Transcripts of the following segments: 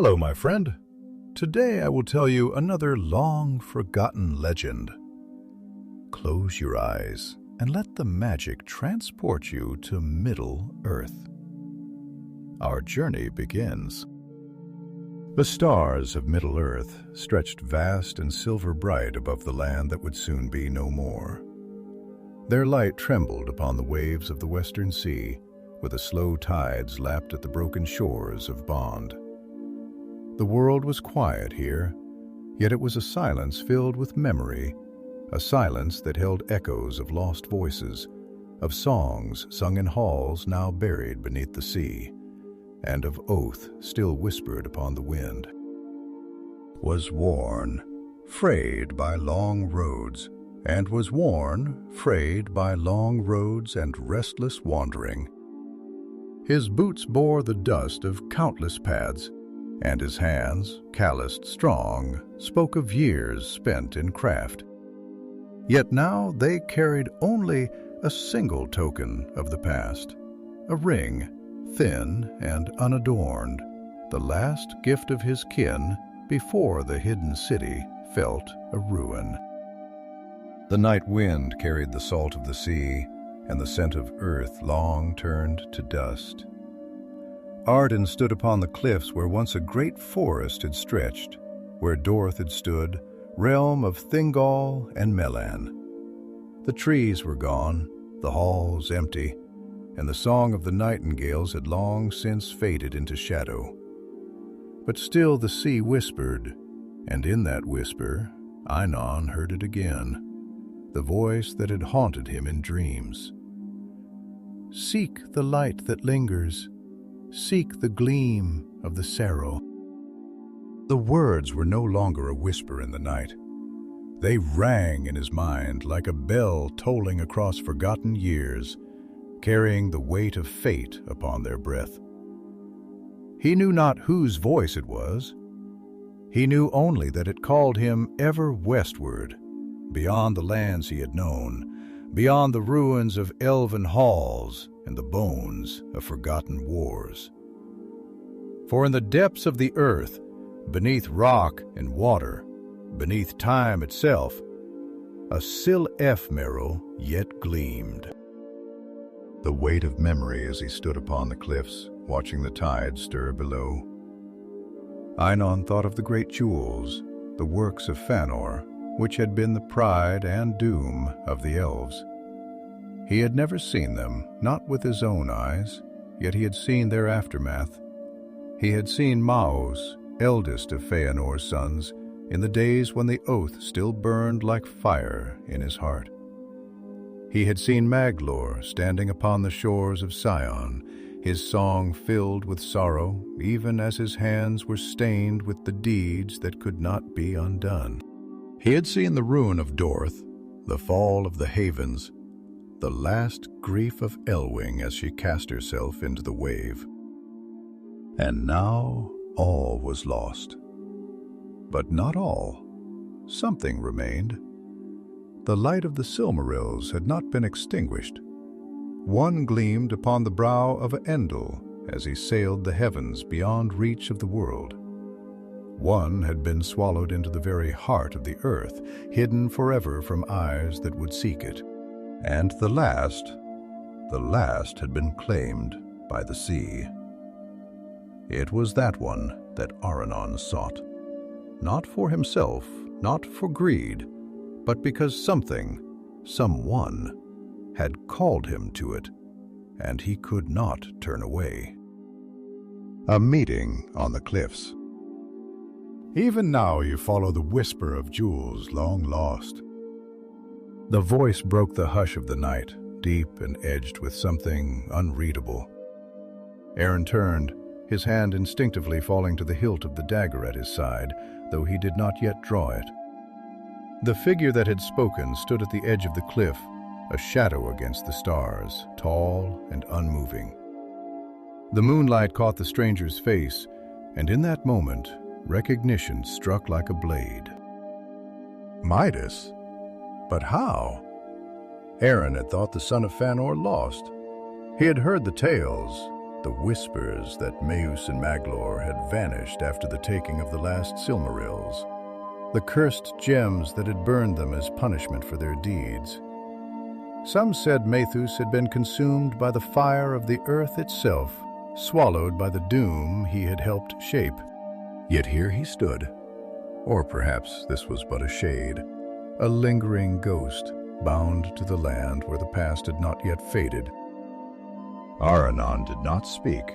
Hello, my friend. Today I will tell you another long-forgotten legend. Close your eyes and let the magic transport you to Middle-earth. Our journey begins. The stars of Middle-earth stretched vast and silver-bright above the land that would soon be no more. Their light trembled upon the waves of the western sea, where the slow tides lapped at the broken shores of Bond. The world was quiet here, yet it was a silence filled with memory, a silence that held echoes of lost voices, of songs sung in halls now buried beneath the sea, and of oath still whispered upon the wind. Was worn, frayed by long roads, and was worn, frayed by long roads and restless wandering. His boots bore the dust of countless paths, and his hands, calloused strong, spoke of years spent in craft. Yet now they carried only a single token of the past, a ring, thin and unadorned, the last gift of his kin before the hidden city felt a ruin. The night wind carried the salt of the sea, and the scent of earth long turned to dust. Arden stood upon the cliffs where once a great forest had stretched, where Dorth had stood, realm of Thingol and Melan. The trees were gone, the halls empty, and the song of the nightingales had long since faded into shadow. But still the sea whispered, and in that whisper Aranon heard it again, the voice that had haunted him in dreams. Seek the light that lingers, seek the gleam of the Serral. The words were no longer a whisper in the night. They rang in his mind like a bell tolling across forgotten years, carrying the weight of fate upon their breath. He knew not whose voice it was. He knew only that it called him ever westward, beyond the lands he had known, beyond the ruins of elven halls and the bones of forgotten wars. For in the depths of the earth, beneath rock and water, beneath time itself, a Silmaril yet gleamed. The weight of memory as he stood upon the cliffs, watching the tide stir below. Aranon thought of the great jewels, the works of Fëanor, which had been the pride and doom of the elves. He had never seen them, not with his own eyes, yet he had seen their aftermath. He had seen Maedhros, eldest of Fëanor's sons, in the days when the oath still burned like fire in his heart. He had seen Maedhros standing upon the shores of Sion, his song filled with sorrow, even as his hands were stained with the deeds that could not be undone. He had seen the ruin of Dorth, the fall of the havens, the last grief of Elwing as she cast herself into the wave. And now all was lost. But not all. Something remained. The light of the Silmarils had not been extinguished. One gleamed upon the brow of Endil as he sailed the heavens beyond reach of the world. One had been swallowed into the very heart of the earth, hidden forever from eyes that would seek it. And the last had been claimed by the sea. It was that one that Aranon sought, not for himself, not for greed, but because something, someone, had called him to it, and he could not turn away. A meeting on the cliffs. Even now you follow the whisper of jewels long lost. The voice broke the hush of the night, deep and edged with something unreadable. Aaron turned, his hand instinctively falling to the hilt of the dagger at his side, though he did not yet draw it. The figure that had spoken stood at the edge of the cliff, a shadow against the stars, tall and unmoving. The moonlight caught the stranger's face, and in that moment, recognition struck like a blade. Midas? But how? Aaron had thought the son of Fëanor lost. He had heard the tales, The whispers that Maedhros and Maglor had vanished after the taking of the last Silmarils. The cursed gems that had burned them as punishment for their deeds. Some said Maedhros had been consumed by the fire of the earth itself, swallowed by the doom he had helped shape. Yet here he stood. Or perhaps this was but a shade, a lingering ghost, bound to the land where the past had not yet faded. Aranon did not speak.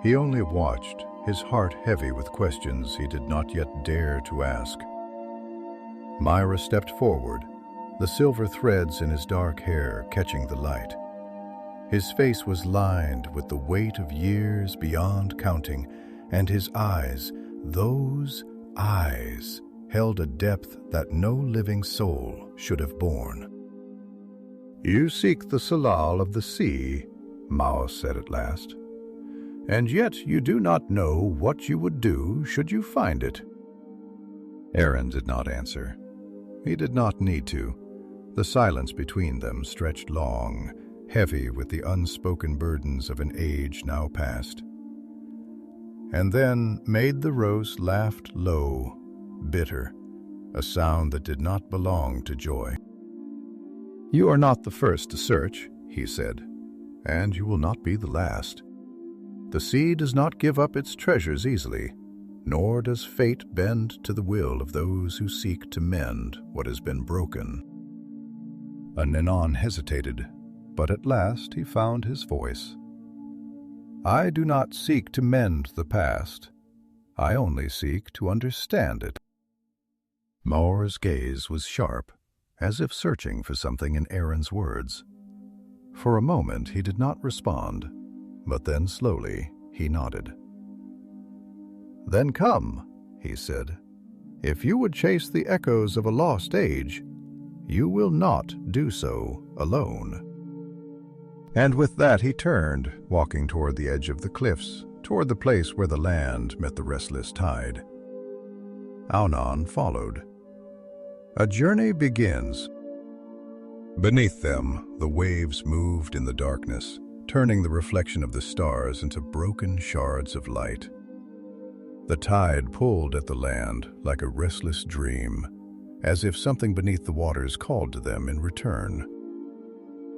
He only watched, his heart heavy with questions he did not yet dare to ask. Maedhros stepped forward, the silver threads in his dark hair catching the light. His face was lined with the weight of years beyond counting, and his eyes, those eyes, held a depth that no living soul should have borne. "You seek the Silmaril of the sea," Maedhros said at last, "and yet you do not know what you would do should you find it." Aranon did not answer. He did not need to. The silence between them stretched long, heavy with the unspoken burdens of an age now past. And then Maedhros laughed low, bitter, a sound that did not belong to joy. "You are not the first to search," he said, "and you will not be the last. The sea does not give up its treasures easily, nor does fate bend to the will of those who seek to mend what has been broken." Aranon hesitated, but at last he found his voice. "I do not seek to mend the past. I only seek to understand it." Maedhros' gaze was sharp, as if searching for something in Aron's words. For a moment he did not respond, but then slowly he nodded. "Then come," he said. "If you would chase the echoes of a lost age, you will not do so alone." And with that he turned, walking toward the edge of the cliffs, toward the place where the land met the restless tide. Aranon followed. A journey begins. Beneath them, the waves moved in the darkness, turning the reflection of the stars into broken shards of light. The tide pulled at the land like a restless dream, as if something beneath the waters called to them in return.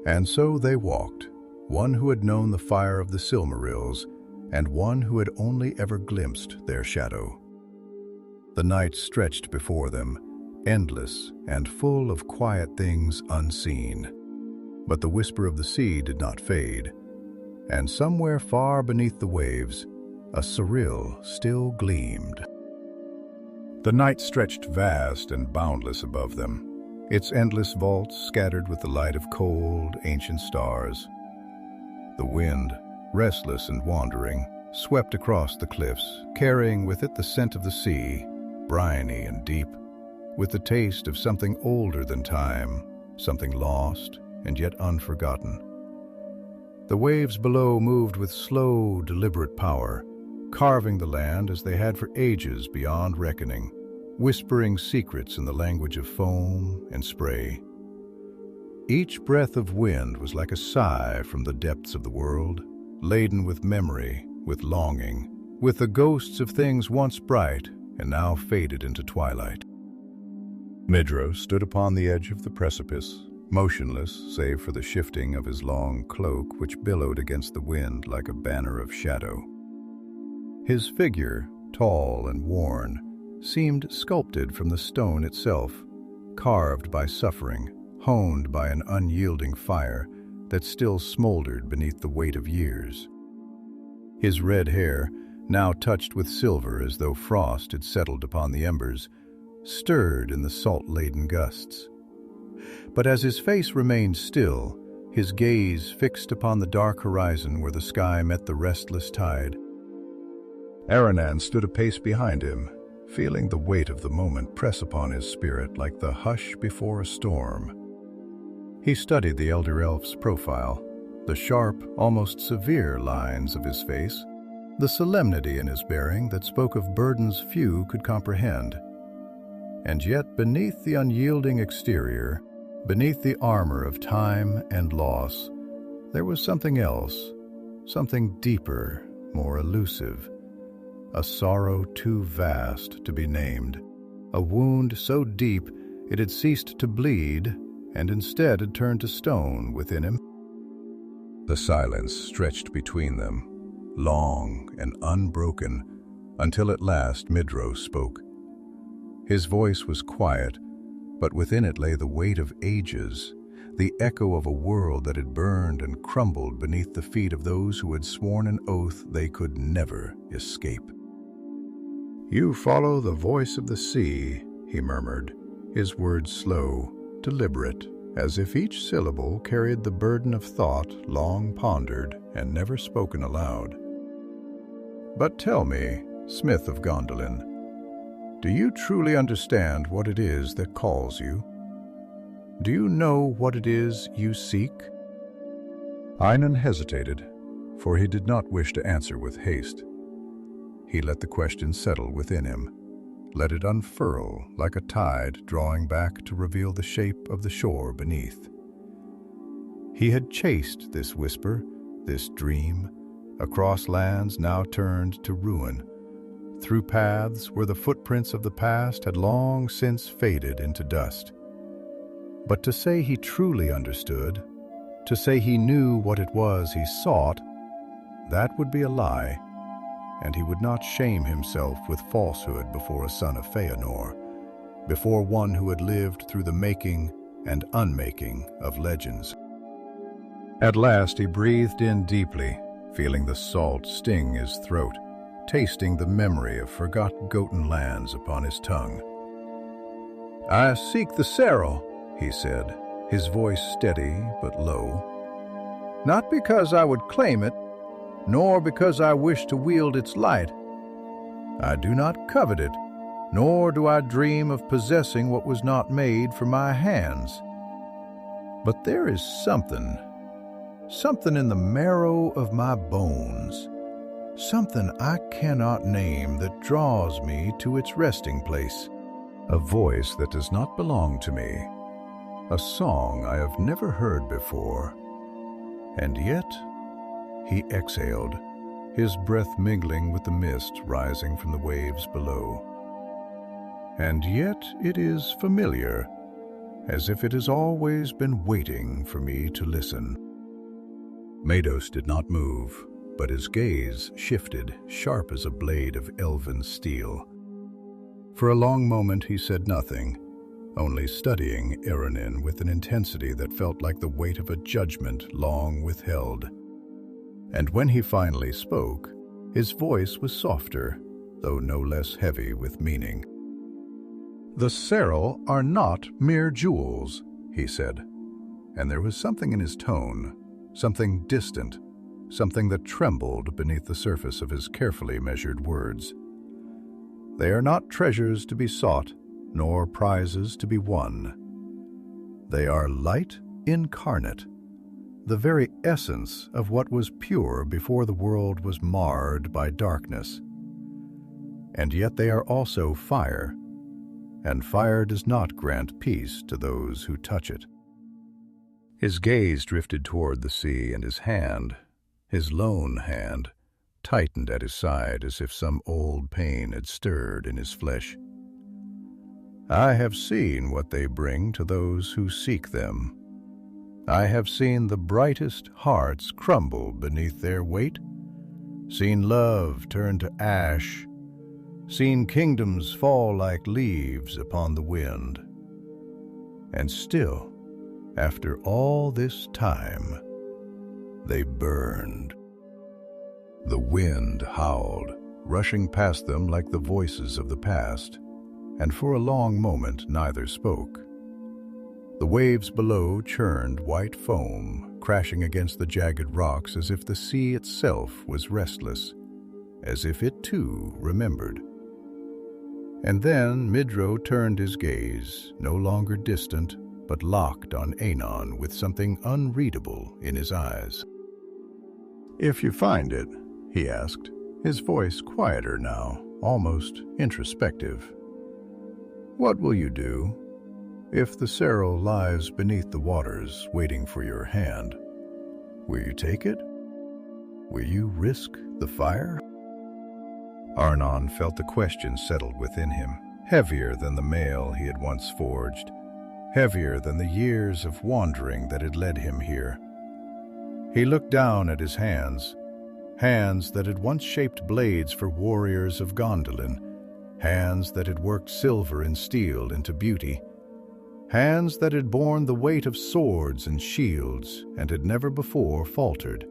And so they walked, one who had known the fire of the Silmarils, and one who had only ever glimpsed their shadow. The night stretched before them, endless and full of quiet things unseen. But the whisper of the sea did not fade, and somewhere far beneath the waves, a Silmaril still gleamed. The night stretched vast and boundless above them, its endless vaults scattered with the light of cold, ancient stars. The wind, restless and wandering, swept across the cliffs, carrying with it the scent of the sea, briny and deep, with the taste of something older than time, something lost and yet unforgotten. The waves below moved with slow, deliberate power, carving the land as they had for ages beyond reckoning, whispering secrets in the language of foam and spray. Each breath of wind was like a sigh from the depths of the world, laden with memory, with longing, with the ghosts of things once bright and now faded into twilight. Maedhros stood upon the edge of the precipice, motionless save for the shifting of his long cloak which billowed against the wind like a banner of shadow. His figure, tall and worn, seemed sculpted from the stone itself, carved by suffering, honed by an unyielding fire that still smoldered beneath the weight of years. His red hair, now touched with silver as though frost had settled upon the embers, stirred in the salt-laden gusts. But as his face remained still, his gaze fixed upon the dark horizon where the sky met the restless tide, Aranon stood a pace behind him, feeling the weight of the moment press upon his spirit like the hush before a storm. He studied the elder elf's profile, the sharp, almost severe lines of his face, the solemnity in his bearing that spoke of burdens few could comprehend. And yet beneath the unyielding exterior, beneath the armor of time and loss, there was something else, something deeper, more elusive, a sorrow too vast to be named, a wound so deep it had ceased to bleed and instead had turned to stone within him. The silence stretched between them, long and unbroken, until at last Maedhros spoke. His voice was quiet, but within it lay the weight of ages, the echo of a world that had burned and crumbled beneath the feet of those who had sworn an oath they could never escape. "You follow the voice of the sea," he murmured, his words slow, deliberate, as if each syllable carried the burden of thought long pondered and never spoken aloud. "But tell me, Smith of Gondolin, do you truly understand what it is that calls you? Do you know what it is you seek?" Einon hesitated, for he did not wish to answer with haste. He let the question settle within him, let it unfurl like a tide drawing back to reveal the shape of the shore beneath. He had chased this whisper, this dream, across lands now turned to ruin, through paths where the footprints of the past had long since faded into dust. But to say he truly understood, to say he knew what it was he sought, that would be a lie, and he would not shame himself with falsehood before a son of Fëanor, before one who had lived through the making and unmaking of legends. At last he breathed in deeply, feeling the salt sting his throat, tasting the memory of forgot-gotten lands upon his tongue. "I seek the Silmaril," he said, his voice steady but low. "Not because I would claim it, nor because I wish to wield its light. I do not covet it, nor do I dream of possessing what was not made for my hands. But there is something in the marrow of my bones, something I cannot name that draws me to its resting place. A voice that does not belong to me, a song I have never heard before. And yet," he exhaled, his breath mingling with the mist rising from the waves below. "And yet it is familiar, as if it has always been waiting for me to listen." Maedhros did not move, but his gaze shifted, sharp as a blade of elven steel. For a long moment he said nothing, only studying Aranon with an intensity that felt like the weight of a judgment long withheld. And when he finally spoke, his voice was softer, though no less heavy with meaning. "The Silmarils are not mere jewels," he said, and there was something in his tone, something distant, something that trembled beneath the surface of his carefully measured words. "They are not treasures to be sought, nor prizes to be won. They are light incarnate, the very essence of what was pure before the world was marred by darkness. And yet they are also fire, and fire does not grant peace to those who touch it." His gaze drifted toward the sea, and his hand, his lone hand, tightened at his side as if some old pain had stirred in his flesh. "I have seen what they bring to those who seek them. I have seen the brightest hearts crumble beneath their weight, seen love turn to ash, seen kingdoms fall like leaves upon the wind. And still, after all this time, they burned." The wind howled, rushing past them like the voices of the past, and for a long moment neither spoke. The waves below churned white foam, crashing against the jagged rocks as if the sea itself was restless, as if it too remembered. And then Maedhros turned his gaze, no longer distant, but locked on Aranon with something unreadable in his eyes. "If you find it," he asked, his voice quieter now, almost introspective, "what will you do? If the Silmaril lies beneath the waters waiting for your hand, will you take it? Will you risk the fire? Aranon felt the question settled within him, heavier than the mail he had once forged, heavier than the years of wandering that had led him here. He looked down at his hands, hands that had once shaped blades for warriors of Gondolin, hands that had worked silver and steel into beauty, hands that had borne the weight of swords and shields and had never before faltered.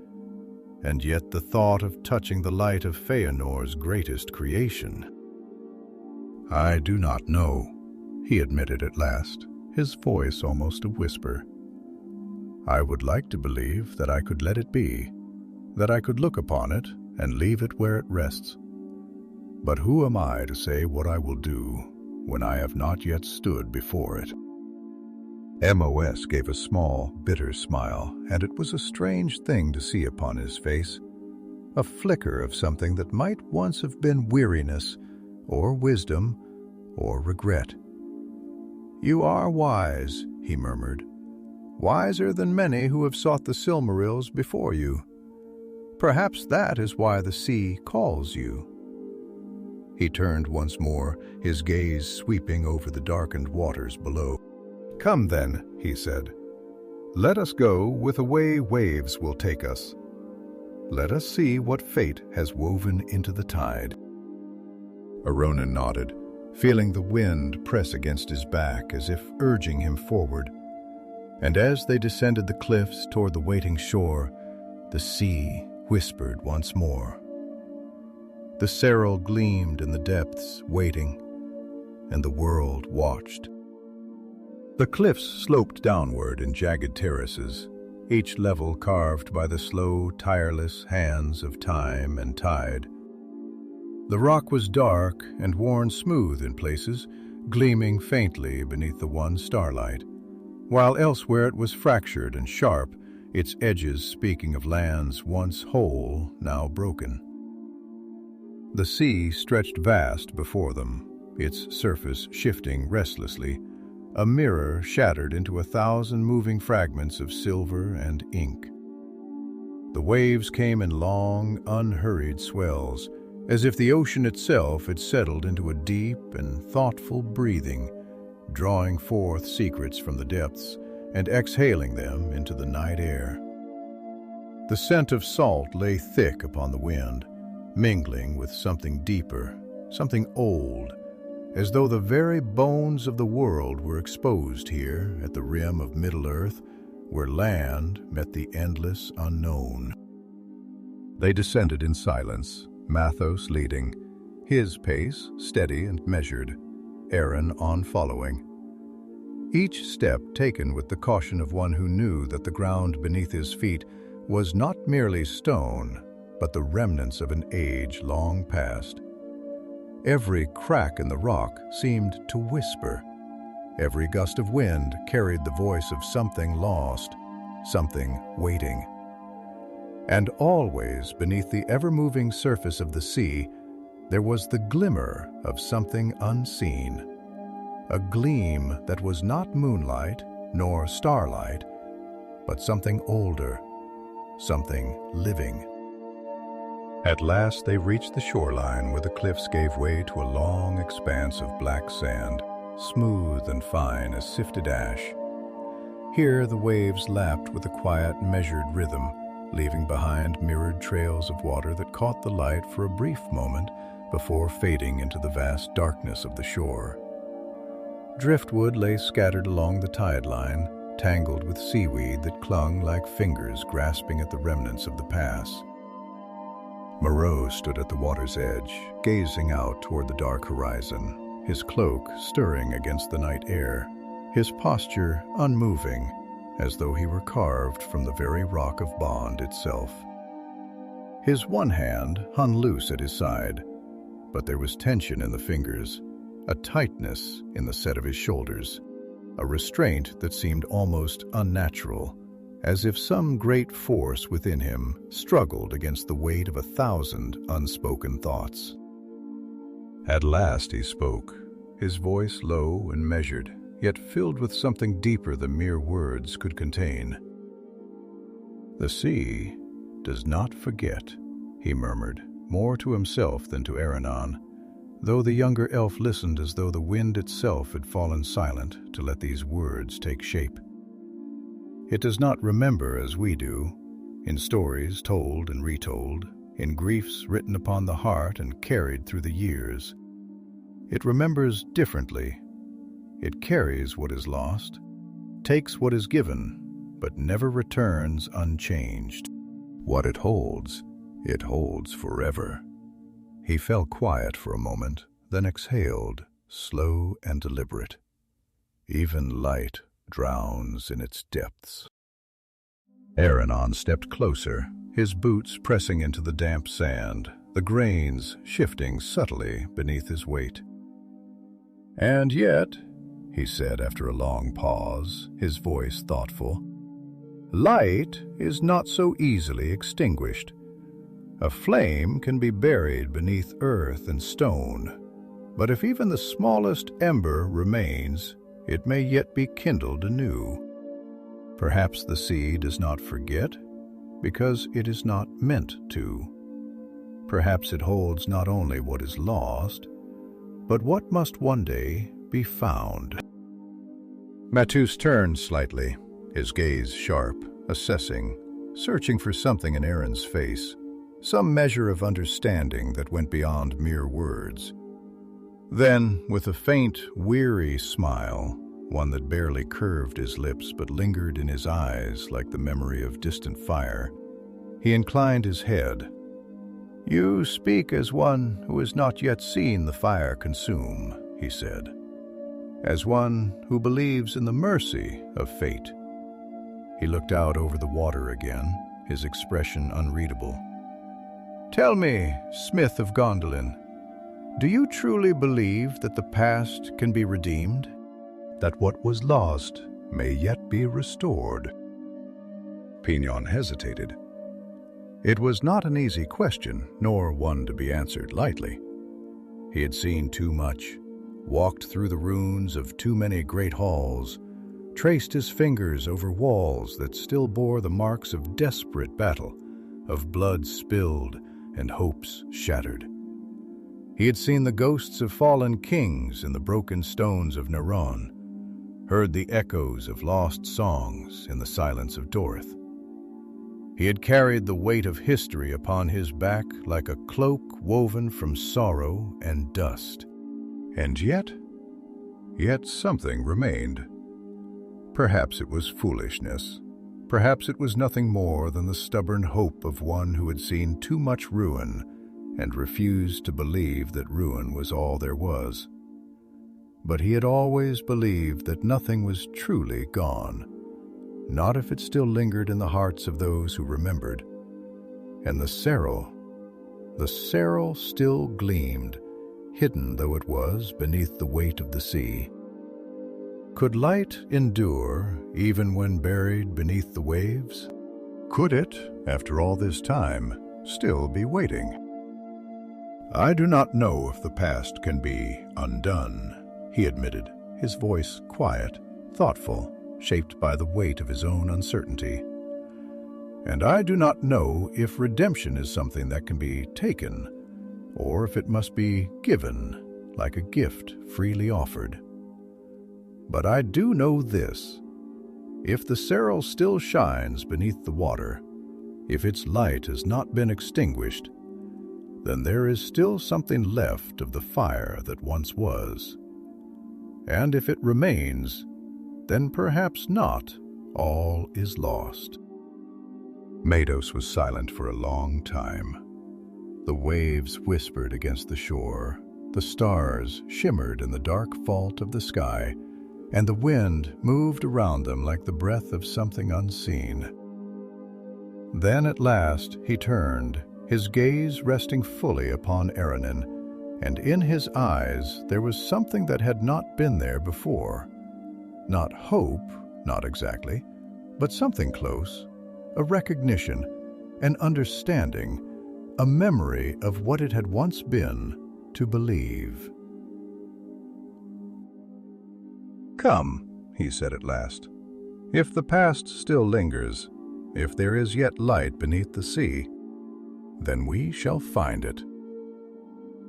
And yet the thought of touching the light of Fëanor's greatest creation. "I do not know," he admitted at last, his voice almost a whisper. "I would like to believe that I could let it be, that I could look upon it and leave it where it rests. But who am I to say what I will do when I have not yet stood before it?" Mos gave a small, bitter smile, and it was a strange thing to see upon his face, a flicker of something that might once have been weariness, or wisdom, or regret. "You are wise," he murmured, "wiser than many who have sought the Silmarils before you. Perhaps that is why the sea calls you." He turned once more, his gaze sweeping over the darkened waters below. "Come then," he said. "Let us go with the way waves will take us. Let us see what fate has woven into the tide." Aranon nodded, feeling the wind press against his back as if urging him forward. And as they descended the cliffs toward the waiting shore, the sea whispered once more. The Silmaril gleamed in the depths, waiting, and the world watched. The cliffs sloped downward in jagged terraces, each level carved by the slow, tireless hands of time and tide. The rock was dark and worn smooth in places, gleaming faintly beneath the one starlight, while elsewhere it was fractured and sharp, its edges speaking of lands once whole, now broken. The sea stretched vast before them, its surface shifting restlessly, a mirror shattered into 1,000 moving fragments of silver and ink. The waves came in long, unhurried swells, as if the ocean itself had settled into a deep and thoughtful breathing, drawing forth secrets from the depths and exhaling them into the night air. The scent of salt lay thick upon the wind, mingling with something deeper, something old, as though the very bones of the world were exposed here at the rim of Middle-earth, where land met the endless unknown. They descended in silence, Maedhros leading, his pace steady and measured, Aranon following. Each step taken with the caution of one who knew that the ground beneath his feet was not merely stone, but the remnants of an age long past. Every crack in the rock seemed to whisper. Every gust of wind carried the voice of something lost, something waiting. And always beneath the ever-moving surface of the sea, there was the glimmer of something unseen, a gleam that was not moonlight nor starlight, but something older, something living. At last they reached the shoreline where the cliffs gave way to a long expanse of black sand, smooth and fine as sifted ash. Here the waves lapped with a quiet, measured rhythm, leaving behind mirrored trails of water that caught the light for a brief moment before fading into the vast darkness of the shore. Driftwood lay scattered along the tide line, tangled with seaweed that clung like fingers grasping at the remnants of the pass. Maedhros stood at the water's edge, gazing out toward the dark horizon, his cloak stirring against the night air, his posture unmoving, as though he were carved from the very rock of bond itself. His one hand hung loose at his side, but there was tension in the fingers, a tightness in the set of his shoulders, a restraint that seemed almost unnatural, as if some great force within him struggled against the weight of 1,000 unspoken thoughts. At last he spoke, his voice low and measured, yet filled with something deeper than mere words could contain. "The sea does not forget," he murmured, more to himself than to Aranon, though the younger elf listened as though the wind itself had fallen silent to let these words take shape. "It does not remember as we do, in stories told and retold, in griefs written upon the heart and carried through the years. It remembers differently. It carries what is lost, takes what is given, but never returns unchanged. What it holds forever." He fell quiet for a moment, then exhaled, slow and deliberate. "Even light drowns in its depths." Aranon stepped closer, his boots pressing into the damp sand, the grains shifting subtly beneath his weight. "And yet," he said after a long pause, his voice thoughtful, "light is not so easily extinguished. A flame can be buried beneath earth and stone, but if even the smallest ember remains, it may yet be kindled anew. Perhaps the sea does not forget, because it is not meant to. Perhaps it holds not only what is lost, but what must one day be found." Maedhros turned slightly, his gaze sharp, assessing, searching for something in Aaron's face, some measure of understanding that went beyond mere words. Then, with a faint, weary smile, one that barely curved his lips but lingered in his eyes like the memory of distant fire, he inclined his head. "You speak as one who has not yet seen the fire consume," he said, "as one who believes in the mercy of fate." He looked out over the water again, his expression unreadable. "Tell me, Smith of Gondolin, do you truly believe that the past can be redeemed? That what was lost may yet be restored?" Pignon hesitated. It was not an easy question, nor one to be answered lightly. He had seen too much, walked through the ruins of too many great halls, traced his fingers over walls that still bore the marks of desperate battle, of blood spilled and hopes shattered. He had seen the ghosts of fallen kings in the broken stones of Aranon, heard the echoes of lost songs in the silence of Dorth. He had carried the weight of history upon his back like a cloak woven from sorrow and dust. And yet something remained. Perhaps it was foolishness. Perhaps it was nothing more than the stubborn hope of one who had seen too much ruin and refused to believe that ruin was all there was. But he had always believed that nothing was truly gone, not if it still lingered in the hearts of those who remembered. And the Silmaril still gleamed, hidden though it was beneath the weight of the sea. Could light endure even when buried beneath the waves? Could it, after all this time, still be waiting? "I do not know if the past can be undone," he admitted, his voice quiet, thoughtful, shaped by the weight of his own uncertainty. "And I do not know if redemption is something that can be taken, or if it must be given, like a gift freely offered. But I do know this: if the Silmaril still shines beneath the water, if its light has not been extinguished, then there is still something left of the fire that once was. And if it remains, then perhaps not all is lost." Maedhros was silent for a long time. The waves whispered against the shore, the stars shimmered in the dark vault of the sky, and the wind moved around them like the breath of something unseen. Then at last he turned, his gaze resting fully upon Aranon, and in his eyes there was something that had not been there before. Not hope, not exactly, but something close, a recognition, an understanding, a memory of what it had once been to believe. "Come," he said at last. "If the past still lingers, if there is yet light beneath the sea, then we shall find it."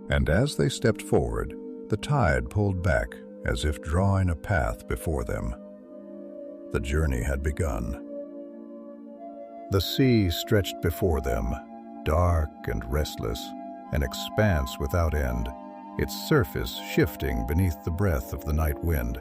And as they stepped forward, the tide pulled back as if drawing a path before them. The journey had begun. The sea stretched before them, dark and restless, an expanse without end, its surface shifting beneath the breath of the night wind.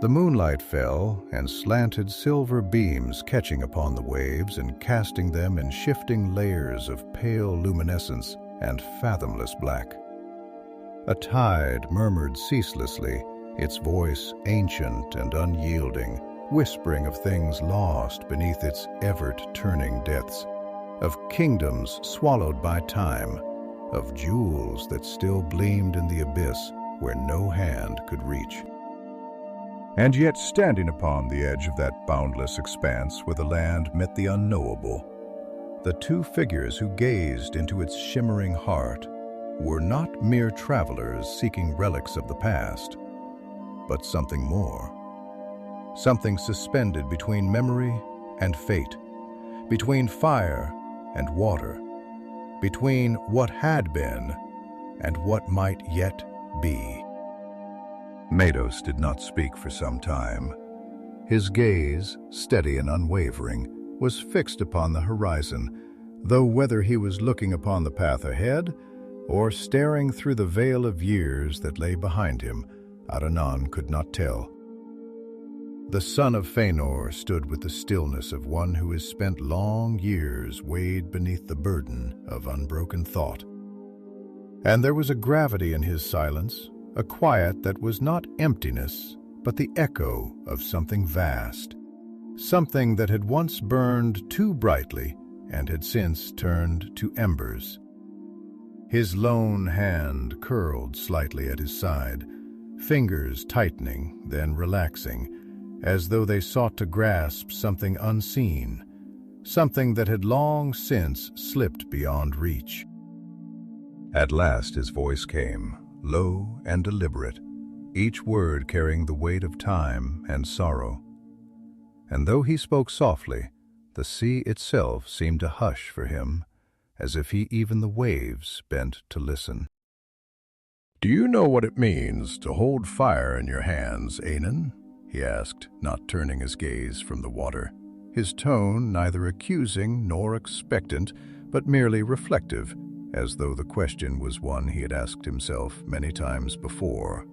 The moonlight fell, and slanted silver beams catching upon the waves and casting them in shifting layers of pale luminescence and fathomless black. A tide murmured ceaselessly, its voice ancient and unyielding, whispering of things lost beneath its ever-turning depths, of kingdoms swallowed by time, of jewels that still gleamed in the abyss where no hand could reach. And yet, standing upon the edge of that boundless expanse where the land met the unknowable, the two figures who gazed into its shimmering heart were not mere travelers seeking relics of the past, but something more. Something suspended between memory and fate, between fire and water, between what had been and what might yet be. Maedhros did not speak for some time. His gaze, steady and unwavering, was fixed upon the horizon, though whether he was looking upon the path ahead or staring through the veil of years that lay behind him, Aranon could not tell. The son of Fëanor stood with the stillness of one who has spent long years weighed beneath the burden of unbroken thought. And there was a gravity in his silence, a quiet that was not emptiness, but the echo of something vast, something that had once burned too brightly and had since turned to embers. His lone hand curled slightly at his side, fingers tightening, then relaxing, as though they sought to grasp something unseen, something that had long since slipped beyond reach. At last his voice came, low and deliberate, each word carrying the weight of time and sorrow. And though he spoke softly, the sea itself seemed to hush for him, as if even the waves bent to listen. "Do you know what it means to hold fire in your hands, Aranon?" he asked, not turning his gaze from the water, his tone neither accusing nor expectant, but merely reflective, as though the question was one he had asked himself many times before.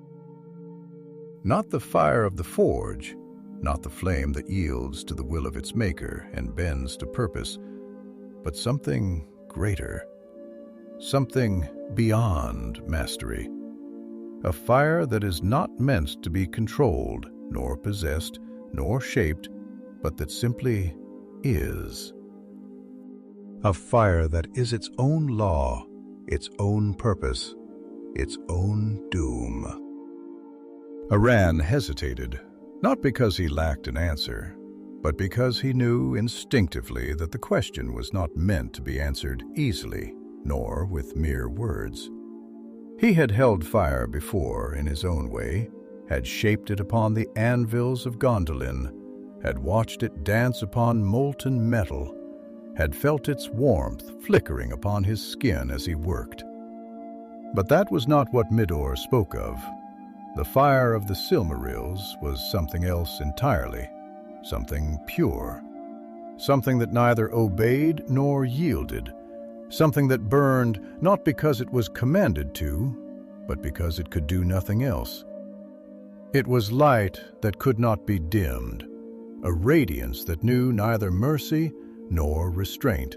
Not the fire of the forge, not the flame that yields to the will of its maker and bends to purpose, but something greater, something beyond mastery. A fire that is not meant to be controlled, nor possessed, nor shaped, but that simply is. A fire that is its own law, its own purpose, its own doom. Aranon hesitated, not because he lacked an answer, but because he knew instinctively that the question was not meant to be answered easily, nor with mere words. He had held fire before in his own way, had shaped it upon the anvils of Gondolin, had watched it dance upon molten metal, had felt its warmth flickering upon his skin as he worked. But that was not what Maedhros spoke of. The fire of the Silmarils was something else entirely, something pure, something that neither obeyed nor yielded, something that burned not because it was commanded to, but because it could do nothing else. It was light that could not be dimmed, a radiance that knew neither mercy nor restraint.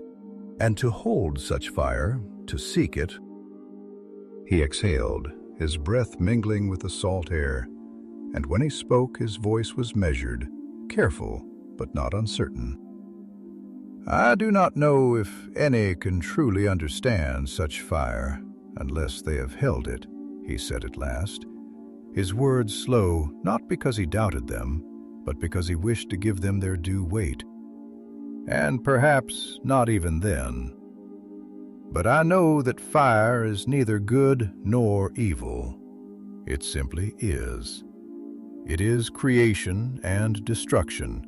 And to hold such fire, to seek it, he exhaled, his breath mingling with the salt air, and when he spoke his voice was measured, careful, but not uncertain. "I do not know if any can truly understand such fire unless they have held it," he said at last, his words slow, not because he doubted them, but because he wished to give them their due weight. "And perhaps not even then. But I know that fire is neither good nor evil. It simply is. It is creation and destruction,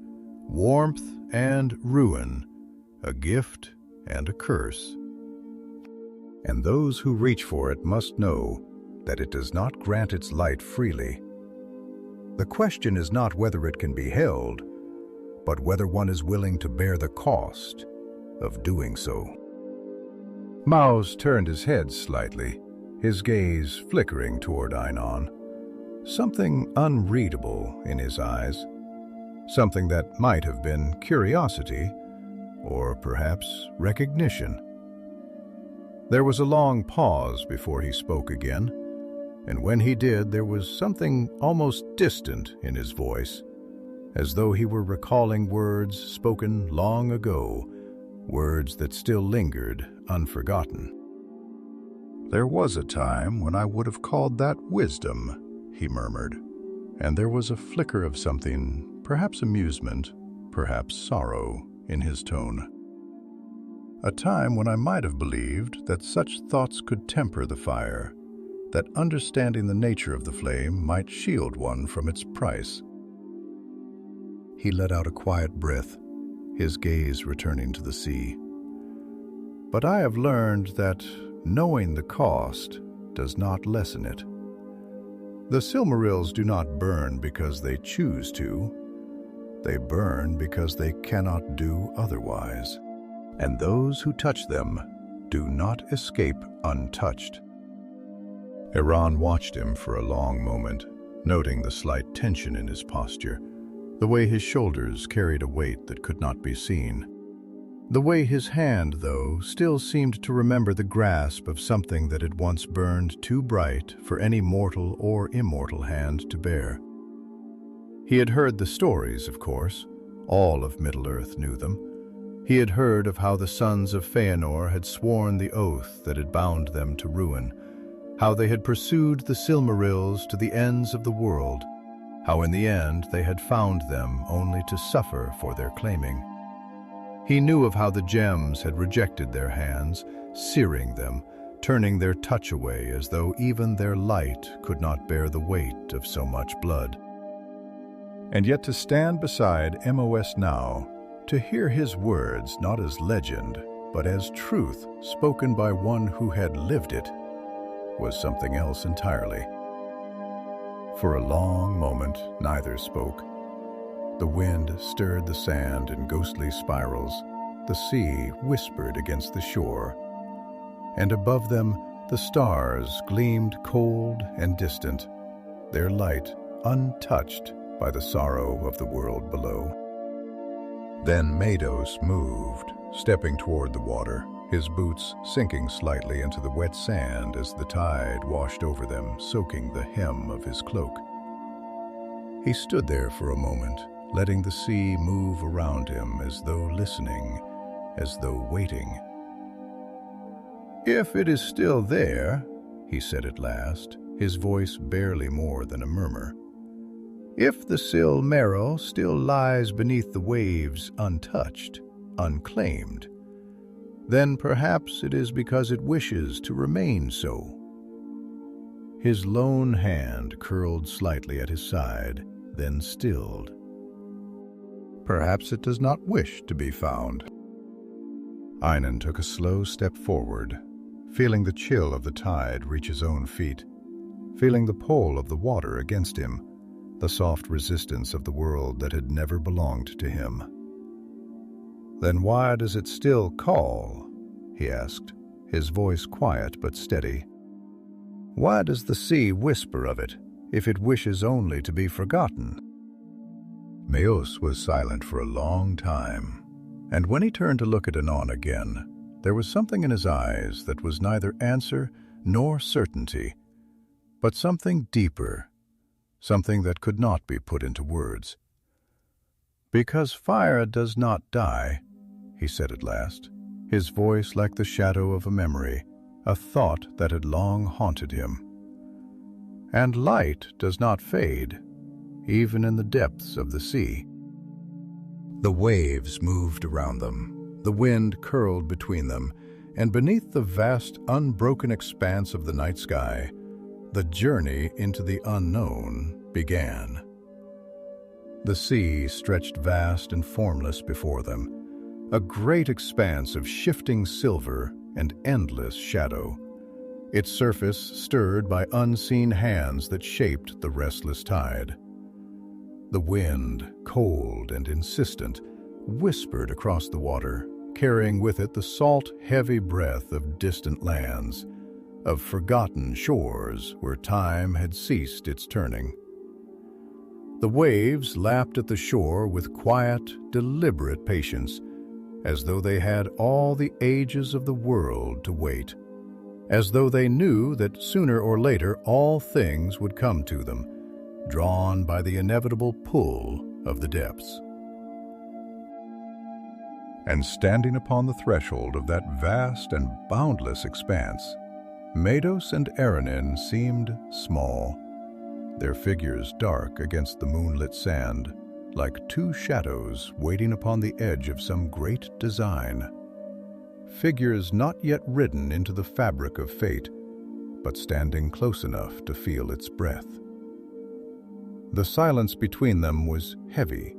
warmth and ruin, a gift and a curse. And those who reach for it must know that it does not grant its light freely. The question is not whether it can be held, but whether one is willing to bear the cost of doing so. Maedhros turned his head slightly, his gaze flickering toward Aranon. Something unreadable in his eyes, something that might have been curiosity, or perhaps recognition. There was a long pause before he spoke again, and when he did, there was something almost distant in his voice, as though he were recalling words spoken long ago, words that still lingered unforgotten. "There was a time when I would have called that wisdom," he murmured, and there was a flicker of something, perhaps amusement, perhaps sorrow, in his tone. "A time when I might have believed that such thoughts could temper the fire, that understanding the nature of the flame might shield one from its price." He let out a quiet breath, his gaze returning to the sea. "But I have learned that knowing the cost does not lessen it. The Silmarils do not burn because they choose to. They burn because they cannot do otherwise. And those who touch them do not escape untouched." Aranon watched him for a long moment, noting the slight tension in his posture, the way his shoulders carried a weight that could not be seen. The way his hand, though, still seemed to remember the grasp of something that had once burned too bright for any mortal or immortal hand to bear. He had heard the stories, of course. All of Middle-earth knew them. He had heard of how the sons of Fëanor had sworn the oath that had bound them to ruin, how they had pursued the Silmarils to the ends of the world, how in the end they had found them only to suffer for their claiming. He knew of how the gems had rejected their hands, searing them, turning their touch away as though even their light could not bear the weight of so much blood. And yet to stand beside Maedhros now, to hear his words not as legend, but as truth spoken by one who had lived it, was something else entirely. For a long moment, neither spoke. The wind stirred the sand in ghostly spirals. The sea whispered against the shore. And above them, the stars gleamed cold and distant, their light untouched by the sorrow of the world below. Then Maedhros moved, stepping toward the water, his boots sinking slightly into the wet sand as the tide washed over them, soaking the hem of his cloak. He stood there for a moment, letting the sea move around him as though listening, as though waiting. "If it is still there," he said at last, his voice barely more than a murmur, "if the Silmaril still lies beneath the waves untouched, unclaimed, then perhaps it is because it wishes to remain so." His lone hand curled slightly at his side, then stilled. "Perhaps it does not wish to be found." Aranon took a slow step forward, feeling the chill of the tide reach his own feet, feeling the pull of the water against him, the soft resistance of the world that had never belonged to him. "Then why does it still call?" he asked, his voice quiet but steady. "Why does the sea whisper of it, if it wishes only to be forgotten?" Maedhros was silent for a long time, and when he turned to look at Aranon again, there was something in his eyes that was neither answer nor certainty, but something deeper, something that could not be put into words. "Because fire does not die," he said at last, his voice like the shadow of a memory, a thought that had long haunted him. "And light does not fade, even in the depths of the sea." The waves moved around them, the wind curled between them, and beneath the vast, unbroken expanse of the night sky, the journey into the unknown began. The sea stretched vast and formless before them, a great expanse of shifting silver and endless shadow, its surface stirred by unseen hands that shaped the restless tide. The wind, cold and insistent, whispered across the water, carrying with it the salt, heavy breath of distant lands, of forgotten shores where time had ceased its turning. The waves lapped at the shore with quiet, deliberate patience, as though they had all the ages of the world to wait, as though they knew that sooner or later all things would come to them, drawn by the inevitable pull of the depths. And standing upon the threshold of that vast and boundless expanse, Maedhros and Aranon seemed small, their figures dark against the moonlit sand, like two shadows waiting upon the edge of some great design. Figures not yet written into the fabric of fate, but standing close enough to feel its breath. The silence between them was heavy,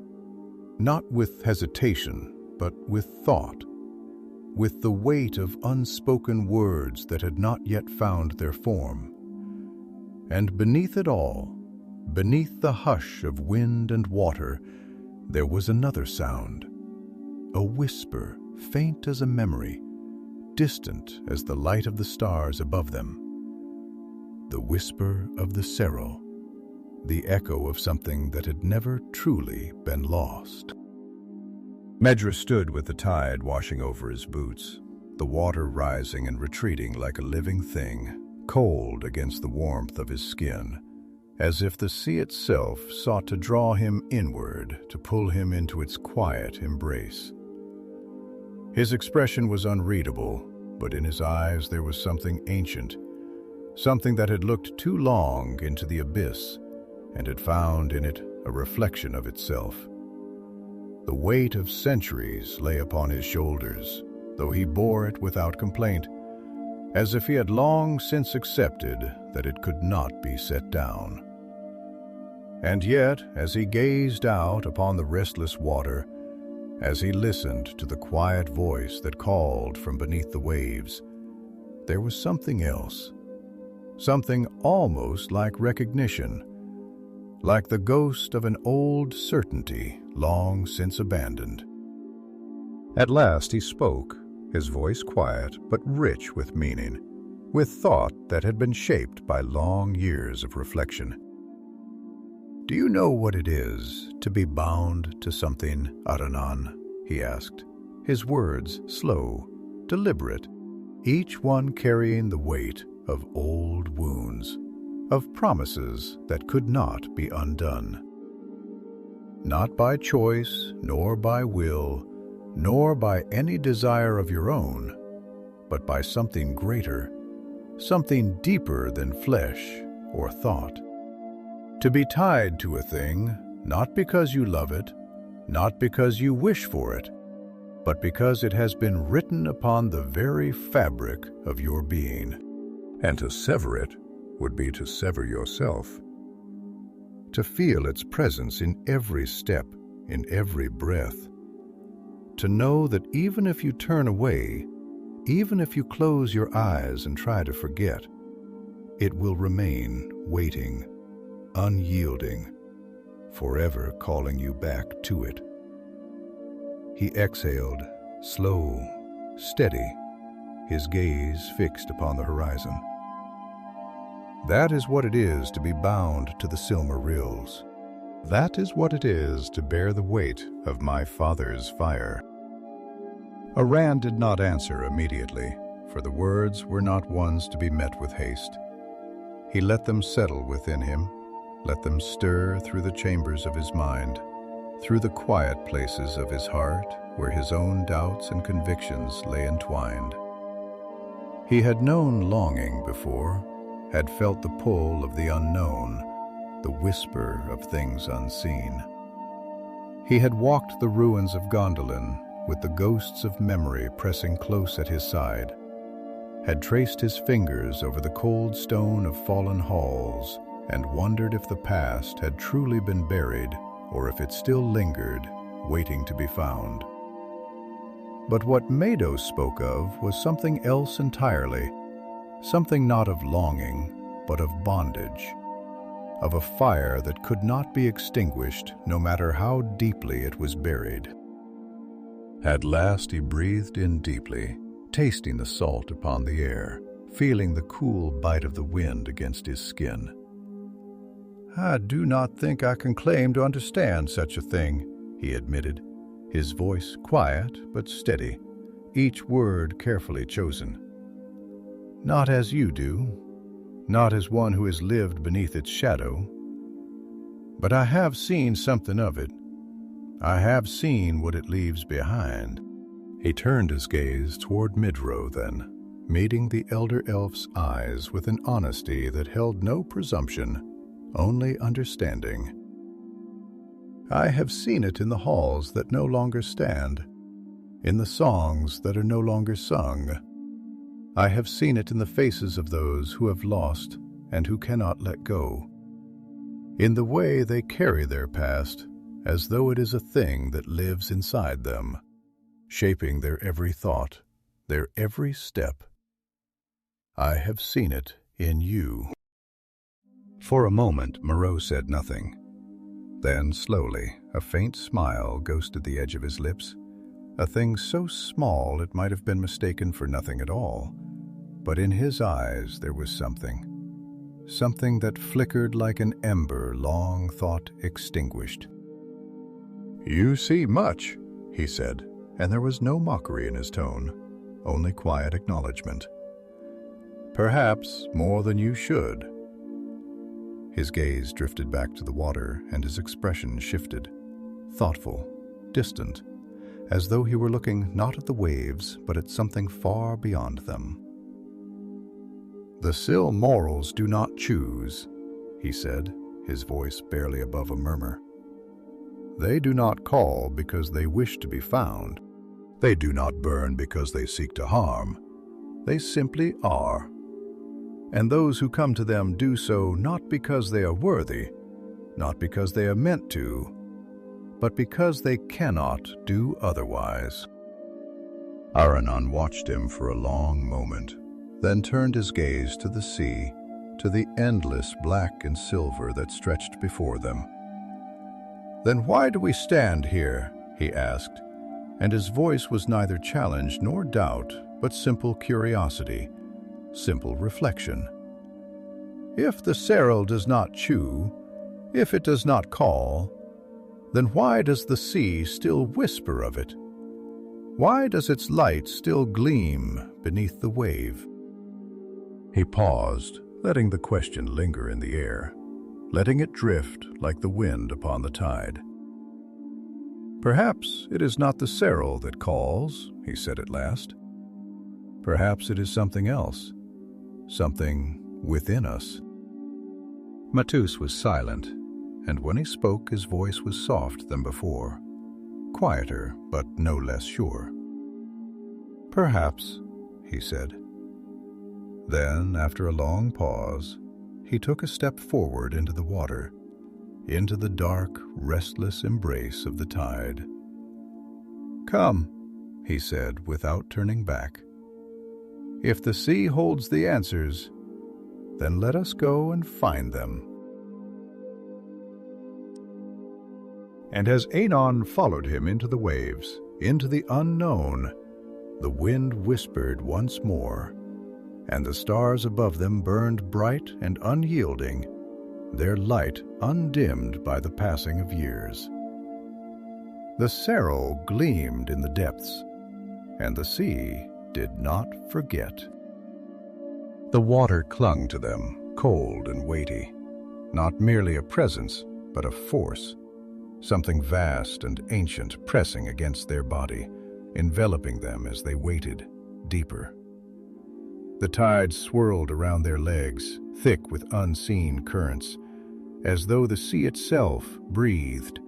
not with hesitation, but with thought, with the weight of unspoken words that had not yet found their form. And beneath it all, beneath the hush of wind and water, there was another sound, a whisper, faint as a memory, distant as the light of the stars above them. The whisper of the Serral, the echo of something that had never truly been lost. Maedhros stood with the tide washing over his boots, the water rising and retreating like a living thing, cold against the warmth of his skin, as if the sea itself sought to draw him inward, to pull him into its quiet embrace. His expression was unreadable, but in his eyes there was something ancient, something that had looked too long into the abyss and had found in it a reflection of itself. The weight of centuries lay upon his shoulders, though he bore it without complaint, as if he had long since accepted that it could not be set down. And yet, as he gazed out upon the restless water, as he listened to the quiet voice that called from beneath the waves, there was something else, something almost like recognition, like the ghost of an old certainty long since abandoned. At last he spoke, his voice quiet but rich with meaning, with thought that had been shaped by long years of reflection. "Do you know what it is to be bound to something, Aranon?" he asked, his words slow, deliberate, each one carrying the weight of old wounds, of promises that could not be undone. Not by choice, nor by will, nor by any desire of your own, but by something greater, something deeper than flesh or thought. To be tied to a thing, not because you love it, not because you wish for it, but because it has been written upon the very fabric of your being. And to sever it would be to sever yourself. To feel its presence in every step, in every breath. To know that even if you turn away, even if you close your eyes and try to forget, it will remain waiting, unyielding, forever calling you back to it. He exhaled, slow, steady, his gaze fixed upon the horizon. That is what it is to be bound to the Silmarils. That is what it is to bear the weight of my father's fire. Aranon did not answer immediately, for the words were not ones to be met with haste. He let them settle within him, let them stir through the chambers of his mind, through the quiet places of his heart where his own doubts and convictions lay entwined. He had known longing before, had felt the pull of the unknown, the whisper of things unseen. He had walked the ruins of Gondolin with the ghosts of memory pressing close at his side, had traced his fingers over the cold stone of fallen halls and wondered if the past had truly been buried or if it still lingered, waiting to be found. But what Maedhros spoke of was something else entirely, something not of longing, but of bondage, of a fire that could not be extinguished no matter how deeply it was buried. At last he breathed in deeply, tasting the salt upon the air, feeling the cool bite of the wind against his skin. "I do not think I can claim to understand such a thing," he admitted, his voice quiet but steady, each word carefully chosen. "Not as you do, not as one who has lived beneath its shadow. But I have seen something of it. I have seen what it leaves behind." He turned his gaze toward Maedhros then, meeting the elder elf's eyes with an honesty that held no presumption, only understanding. "I have seen it in the halls that no longer stand, in the songs that are no longer sung. I have seen it in the faces of those who have lost and who cannot let go, in the way they carry their past as though it is a thing that lives inside them, shaping their every thought, their every step. I have seen it in you." For a moment, Moreau said nothing. Then, slowly, a faint smile ghosted the edge of his lips, a thing so small it might have been mistaken for nothing at all. But in his eyes there was something that flickered like an ember long thought extinguished. "You see much," he said, and there was no mockery in his tone, only quiet acknowledgement. "Perhaps more than you should." His gaze drifted back to the water, and his expression shifted, thoughtful, distant, as though he were looking not at the waves, but at something far beyond them. "The Silmarils do not choose," he said, his voice barely above a murmur. "They do not call because they wish to be found. They do not burn because they seek to harm. They simply are. And those who come to them do so not because they are worthy, not because they are meant to, but because they cannot do otherwise." Aranon watched him for a long moment, then turned his gaze to the sea, to the endless black and silver that stretched before them. "Then why do we stand here?" he asked, and his voice was neither challenge nor doubt, but simple curiosity, simple reflection. "If the Silmaril does not chew, if it does not call, then why does the sea still whisper of it? Why does its light still gleam beneath the wave?" He paused, letting the question linger in the air, letting it drift like the wind upon the tide. "Perhaps it is not the Silmaril that calls," he said at last. "Perhaps it is something else, something within us." Maedhros was silent, and when he spoke his voice was soft than before, quieter but no less sure. "Perhaps," he said. Then, after a long pause, he took a step forward into the water, into the dark, restless embrace of the tide. "Come," he said without turning back. "If the sea holds the answers, then let us go and find them." And as Aranon followed him into the waves, into the unknown, the wind whispered once more, and the stars above them burned bright and unyielding, their light undimmed by the passing of years. The Silmaril gleamed in the depths, and the sea did not forget. The water clung to them, cold and weighty, not merely a presence, but a force, something vast and ancient pressing against their body, enveloping them as they waited, deeper. The tide swirled around their legs, thick with unseen currents, as though the sea itself breathed,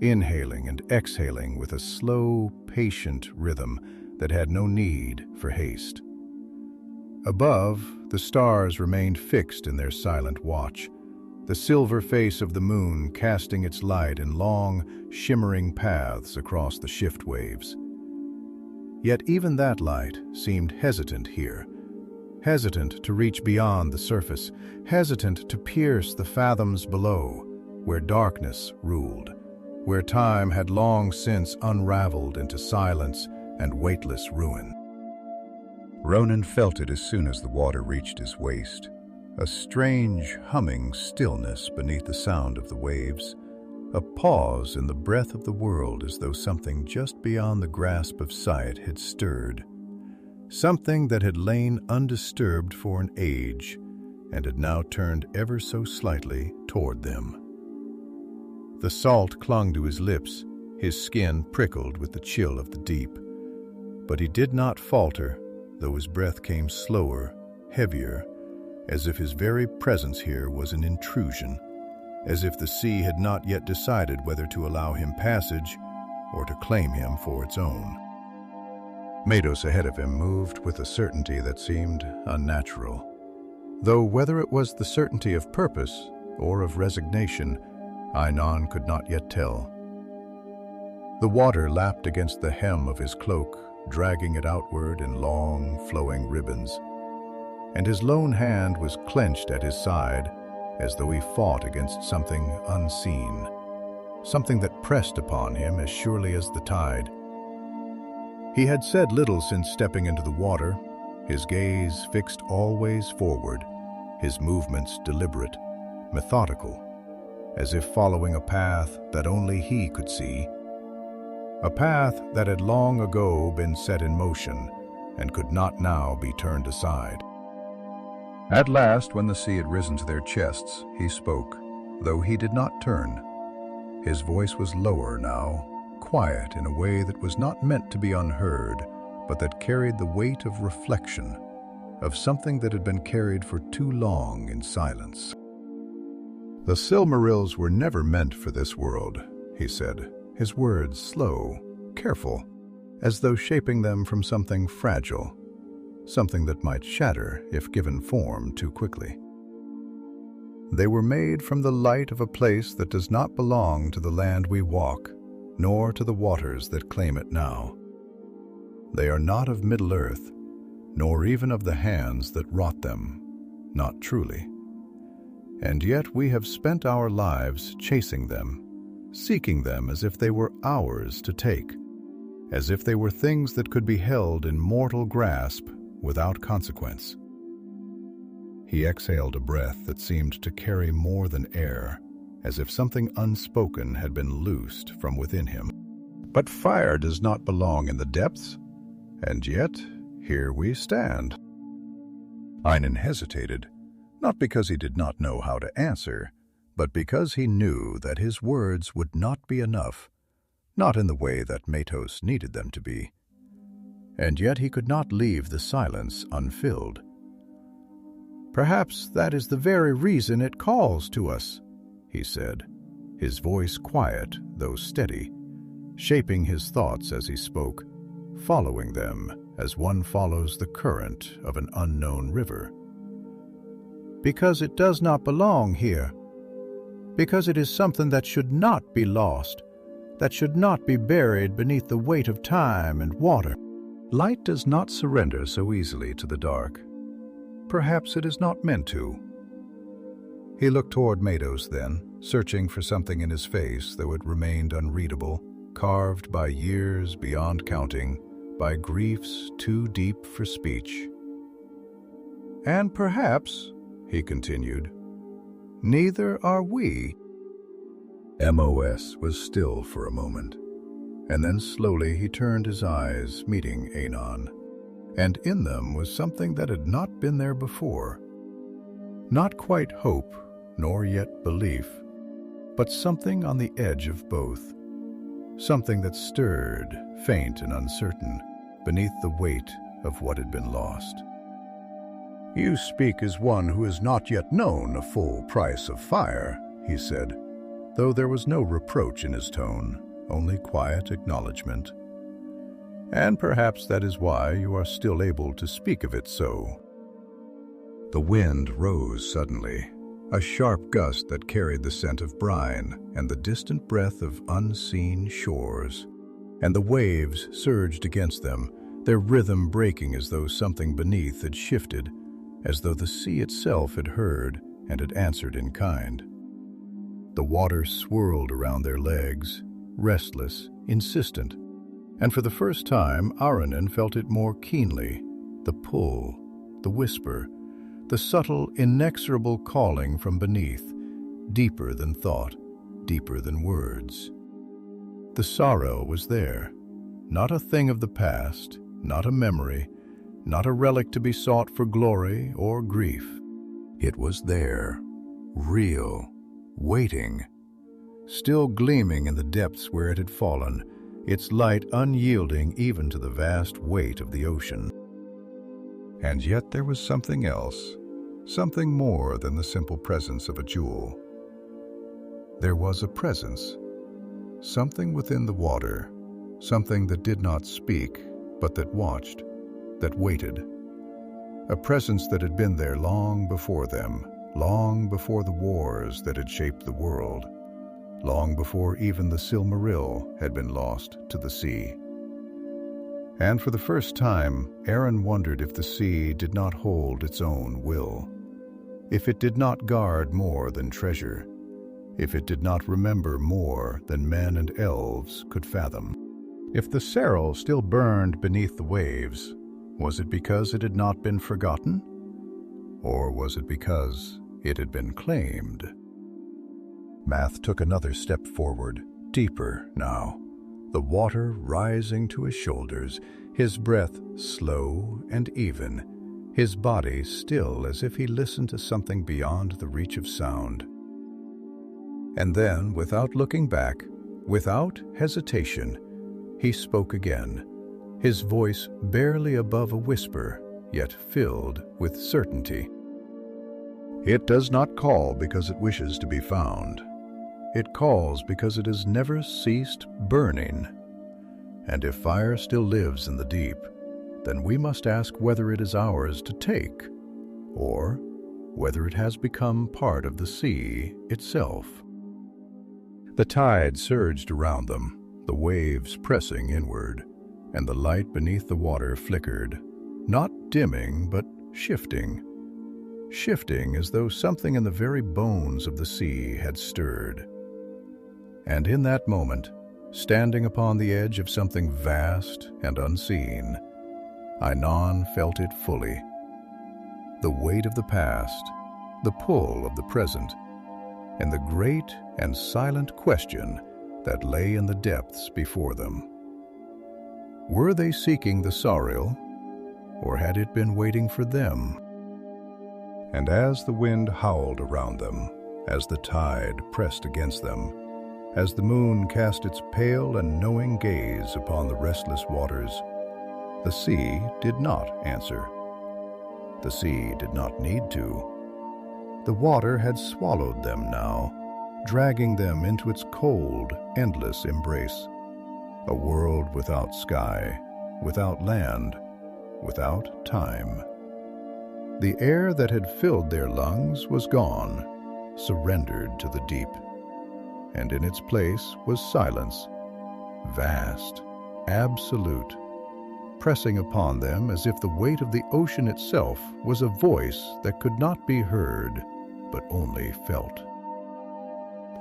inhaling and exhaling with a slow, patient rhythm that had no need for haste. Above, the stars remained fixed in their silent watch, the silver face of the moon casting its light in long, shimmering paths across the shift waves. Yet even that light seemed hesitant here, hesitant to reach beyond the surface, hesitant to pierce the fathoms below, where darkness ruled, where time had long since unraveled into silence and weightless ruin. Ronan felt it as soon as the water reached his waist, a strange, humming stillness beneath the sound of the waves, a pause in the breath of the world as though something just beyond the grasp of sight had stirred, something that had lain undisturbed for an age and had now turned ever so slightly toward them. The salt clung to his lips, his skin prickled with the chill of the deep, but he did not falter, though his breath came slower, heavier, as if his very presence here was an intrusion, as if the sea had not yet decided whether to allow him passage or to claim him for its own. Maedhros ahead of him moved with a certainty that seemed unnatural, though whether it was the certainty of purpose or of resignation, Aranon could not yet tell. The water lapped against the hem of his cloak, dragging it outward in long, flowing ribbons, and his lone hand was clenched at his side as though he fought against something unseen, something that pressed upon him as surely as the tide. He had said little since stepping into the water, his gaze fixed always forward, his movements deliberate, methodical, as if following a path that only he could see, a path that had long ago been set in motion and could not now be turned aside. At last, when the sea had risen to their chests, he spoke, though he did not turn. His voice was lower now, quiet in a way that was not meant to be unheard, but that carried the weight of reflection, of something that had been carried for too long in silence. "The Silmarils were never meant for this world," he said, his words slow, careful, as though shaping them from something fragile, something that might shatter if given form too quickly. "They were made from the light of a place that does not belong to the land we walk, nor to the waters that claim it now. They are not of Middle-earth, nor even of the hands that wrought them, not truly. And yet we have spent our lives chasing them, seeking them as if they were ours to take, as if they were things that could be held in mortal grasp without consequence." He exhaled a breath that seemed to carry more than air, as if something unspoken had been loosed from within him. "But fire does not belong in the depths, and yet here we stand." Aranon hesitated, not because he did not know how to answer, but because he knew that his words would not be enough, not in the way that Maedhros needed them to be. And yet he could not leave the silence unfilled. "Perhaps that is the very reason it calls to us," he said, his voice quiet though steady, shaping his thoughts as he spoke, following them as one follows the current of an unknown river. "Because it does not belong here. Because it is something that should not be lost, that should not be buried beneath the weight of time and water. Light does not surrender so easily to the dark. Perhaps it is not meant to." He looked toward Maedhros then, searching for something in his face, though it remained unreadable, carved by years beyond counting, by griefs too deep for speech. "And perhaps," he continued, "neither are we." Mos was still for a moment, and then slowly he turned his eyes, meeting Aranon, and in them was something that had not been there before. Not quite hope, nor yet belief, but something on the edge of both, something that stirred, faint and uncertain, beneath the weight of what had been lost. "You speak as one who has not yet known a full price of fire," he said, though there was no reproach in his tone, only quiet acknowledgement. "And perhaps that is why you are still able to speak of it so." The wind rose suddenly, a sharp gust that carried the scent of brine and the distant breath of unseen shores. And the waves surged against them, their rhythm breaking as though something beneath had shifted, as though the sea itself had heard and had answered in kind. The water swirled around their legs, restless, insistent, and for the first time Aranon felt it more keenly, the pull, the whisper, the subtle, inexorable calling from beneath, deeper than thought, deeper than words. The sorrow was there, not a thing of the past, not a memory, not a relic to be sought for glory or grief. It was there, real, waiting, still gleaming in the depths where it had fallen, its light unyielding even to the vast weight of the ocean. And yet there was something else, something more than the simple presence of a jewel. There was a presence, something within the water, something that did not speak, but that watched, that waited. A presence that had been there long before them, long before the wars that had shaped the world, long before even the Silmaril had been lost to the sea. And for the first time, Aaron wondered if the sea did not hold its own will, if it did not guard more than treasure, if it did not remember more than men and elves could fathom. If the Silmaril still burned beneath the waves, was it because it had not been forgotten? Or was it because it had been claimed? Math took another step forward, deeper now, the water rising to his shoulders, his breath slow and even, his body still as if he listened to something beyond the reach of sound. And then, without looking back, without hesitation, he spoke again, his voice barely above a whisper, yet filled with certainty. It does not call because it wishes to be found. It calls because it has never ceased burning. And if fire still lives in the deep, then we must ask whether it is ours to take, or whether it has become part of the sea itself. The tide surged around them, the waves pressing inward, and the light beneath the water flickered, not dimming, but shifting as though something in the very bones of the sea had stirred. And in that moment, standing upon the edge of something vast and unseen, Aranon felt it fully. The weight of the past, the pull of the present, and the great and silent question that lay in the depths before them. Were they seeking the Silmaril, or had it been waiting for them? And as the wind howled around them, as the tide pressed against them, as the moon cast its pale and knowing gaze upon the restless waters, the sea did not answer. The sea did not need to. The water had swallowed them now, dragging them into its cold, endless embrace. A world without sky, without land, without time. The air that had filled their lungs was gone, surrendered to the deep. And in its place was silence, vast, absolute, pressing upon them as if the weight of the ocean itself was a voice that could not be heard, but only felt.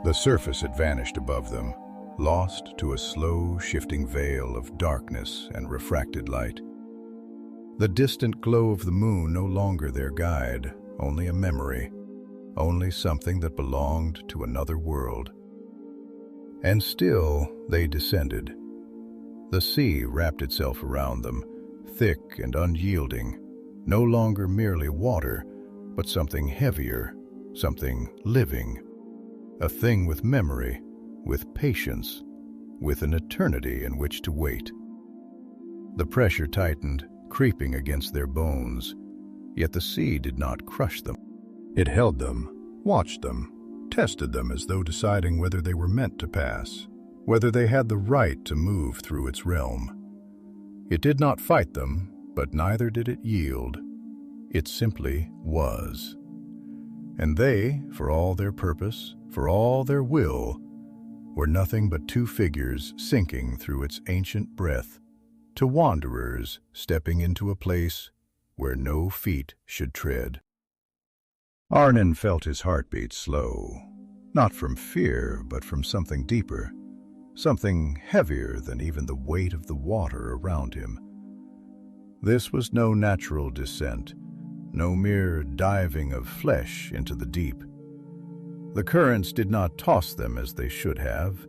The surface had vanished above them, lost to a slow, shifting veil of darkness and refracted light. The distant glow of the moon no longer their guide, only a memory, only something that belonged to another world. And still they descended. The sea wrapped itself around them, thick and unyielding, no longer merely water, but something heavier, something living, a thing with memory, with patience, with an eternity in which to wait. The pressure tightened, creeping against their bones, yet the sea did not crush them. It held them, watched them, tested them as though deciding whether they were meant to pass, whether they had the right to move through its realm. It did not fight them, but neither did it yield. It simply was. And they, for all their purpose, for all their will, were nothing but two figures sinking through its ancient breath, to wanderers stepping into a place where no feet should tread. Aranon felt his heartbeat slow, not from fear, but from something deeper, something heavier than even the weight of the water around him. This was no natural descent, no mere diving of flesh into the deep. The currents did not toss them as they should have,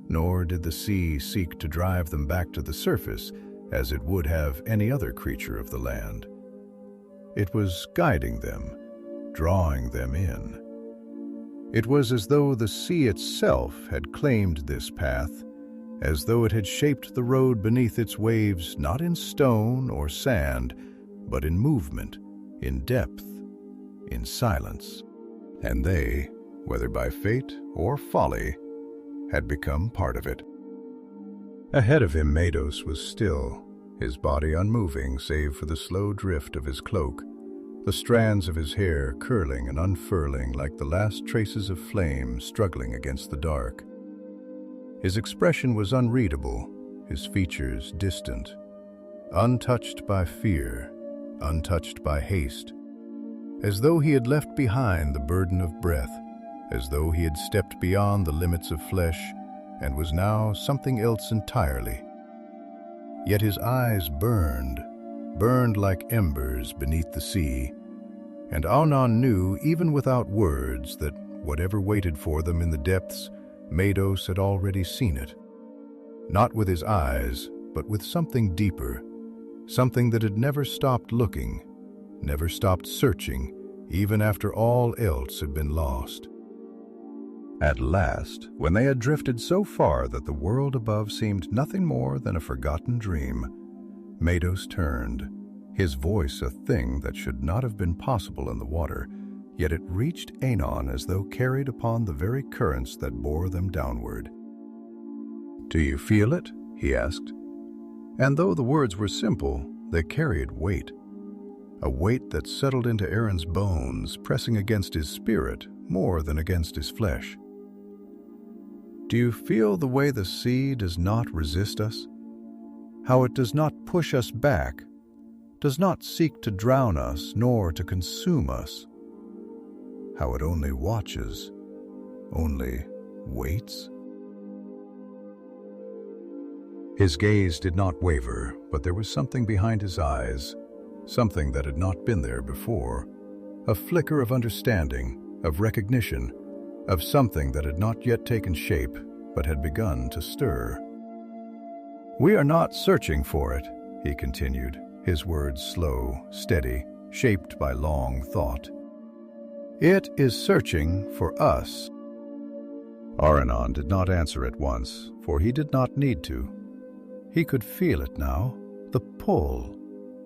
nor did the sea seek to drive them back to the surface as it would have any other creature of the land. It was guiding them, drawing them in. It was as though the sea itself had claimed this path, as though it had shaped the road beneath its waves not in stone or sand, but in movement, in depth, in silence. And they, whether by fate or folly, had become part of it. Ahead of him, Maedhros was still, his body unmoving save for the slow drift of his cloak, the strands of his hair curling and unfurling like the last traces of flame struggling against the dark. His expression was unreadable, his features distant, untouched by fear, untouched by haste, as though he had left behind the burden of breath, as though he had stepped beyond the limits of flesh and was now something else entirely. Yet his eyes burned like embers beneath the sea, and Aranon knew, even without words, that whatever waited for them in the depths, Maedhros had already seen it. Not with his eyes, but with something deeper, something that had never stopped looking, never stopped searching, even after all else had been lost. At last, when they had drifted so far that the world above seemed nothing more than a forgotten dream, Maedhros turned, his voice a thing that should not have been possible in the water, yet it reached Aranon as though carried upon the very currents that bore them downward. "Do you feel it?" he asked. And though the words were simple, they carried weight, a weight that settled into Aron's bones, pressing against his spirit more than against his flesh. "Do you feel the way the sea does not resist us? How it does not push us back, does not seek to drown us nor to consume us? How it only watches, only waits?" His gaze did not waver, but there was something behind his eyes, something that had not been there before, a flicker of understanding, of recognition, of something that had not yet taken shape, but had begun to stir. "We are not searching for it," he continued, his words slow, steady, shaped by long thought. "It is searching for us." Aranon did not answer at once, for he did not need to. He could feel it now, the pull,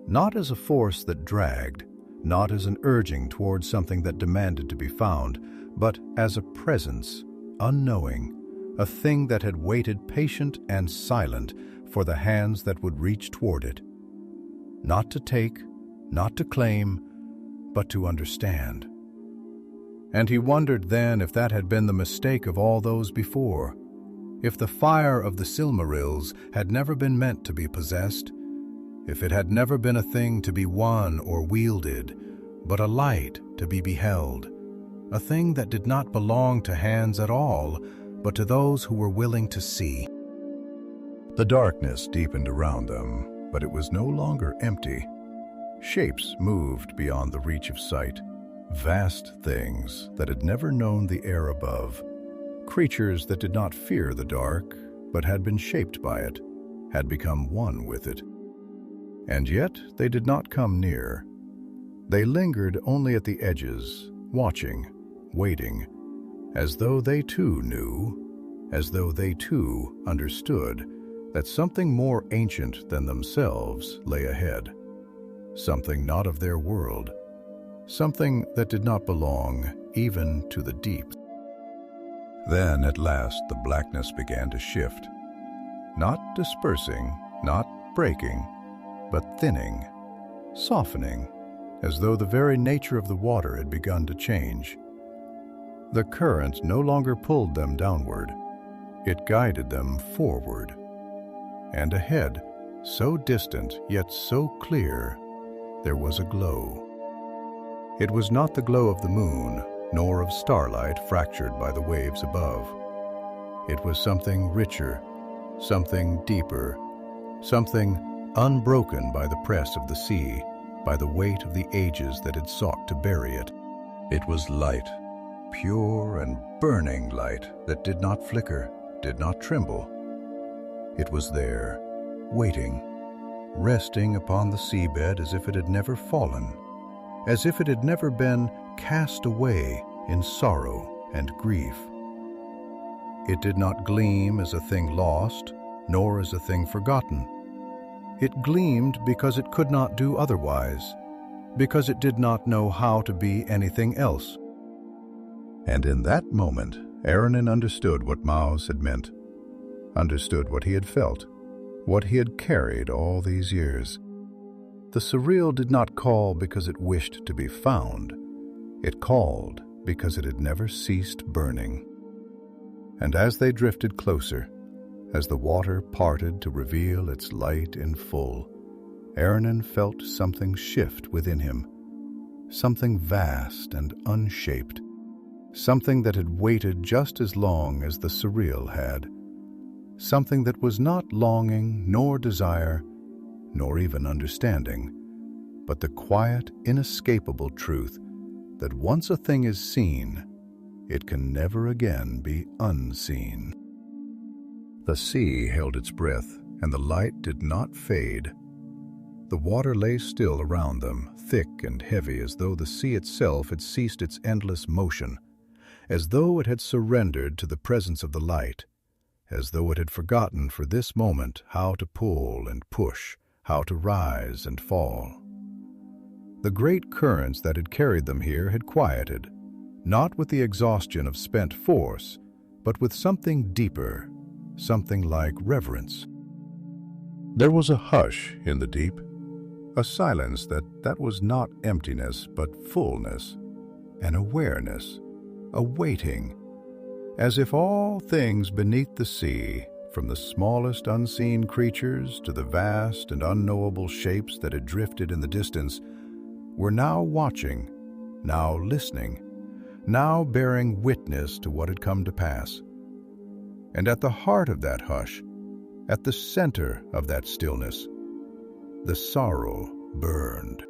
not as a force that dragged, not as an urging towards something that demanded to be found, but as a presence, unknowing, a thing that had waited patient and silent for the hands that would reach toward it. Not to take, not to claim, but to understand. And he wondered then if that had been the mistake of all those before, if the fire of the Silmarils had never been meant to be possessed, if it had never been a thing to be won or wielded, but a light to be beheld, a thing that did not belong to hands at all, but to those who were willing to see. The darkness deepened around them, but it was no longer empty. Shapes moved beyond the reach of sight, vast things that had never known the air above, creatures that did not fear the dark, but had been shaped by it, had become one with it. And yet they did not come near. They lingered only at the edges, watching, waiting, as though they too knew, as though they too understood that something more ancient than themselves lay ahead, something not of their world, something that did not belong even to the deep. Then at last the blackness began to shift, not dispersing, not breaking, but thinning, softening, as though the very nature of the water had begun to change, The current no longer pulled them downward. It guided them forward. And ahead, so distant yet so clear, there was a glow. It was not the glow of the moon, nor of starlight fractured by the waves above. It was something richer, something deeper, something unbroken by the press of the sea, by the weight of the ages that had sought to bury it. It was light, pure and burning light that did not flicker, did not tremble. It was there, waiting, resting upon the seabed as if it had never fallen, as if it had never been cast away in sorrow and grief. It did not gleam as a thing lost, nor as a thing forgotten. It gleamed because it could not do otherwise, because it did not know how to be anything else. And in that moment, Aranon understood what Maedhros had meant, understood what he had felt, what he had carried all these years. The Silmaril did not call because it wished to be found. It called because it had never ceased burning. And as they drifted closer, as the water parted to reveal its light in full, Aranon felt something shift within him, something vast and unshaped, something that had waited just as long as the Silmaril had, something that was not longing nor desire, nor even understanding, but the quiet, inescapable truth that once a thing is seen, it can never again be unseen. The sea held its breath, and the light did not fade. The water lay still around them, thick and heavy, as though the sea itself had ceased its endless motion, as though it had surrendered to the presence of the light, as though it had forgotten for this moment how to pull and push, how to rise and fall. The great currents that had carried them here had quieted, not with the exhaustion of spent force, but with something deeper, something like reverence. There was a hush in the deep, a silence that was not emptiness but fullness, an awareness, a waiting, as if all things beneath the sea, from the smallest unseen creatures to the vast and unknowable shapes that had drifted in the distance, were now watching, now listening, now bearing witness to what had come to pass. And at the heart of that hush, at the center of that stillness, the sorrow burned.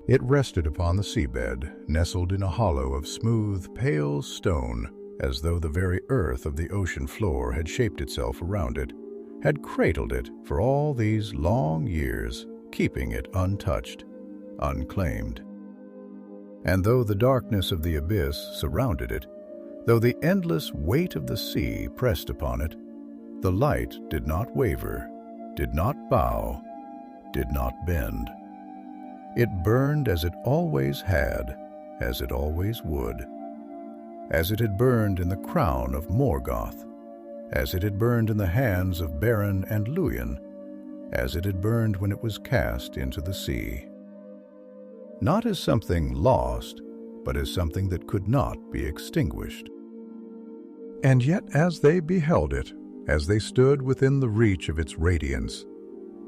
It rested upon the seabed, nestled in a hollow of smooth, pale stone, as though the very earth of the ocean floor had shaped itself around it, had cradled it for all these long years, keeping it untouched, unclaimed. And though the darkness of the abyss surrounded it, though the endless weight of the sea pressed upon it, the light did not waver, did not bow, did not bend. It burned as it always had, as it always would, as it had burned in the crown of Morgoth, as it had burned in the hands of Beren and Luthien, as it had burned when it was cast into the sea. Not as something lost, but as something that could not be extinguished. And yet as they beheld it, as they stood within the reach of its radiance,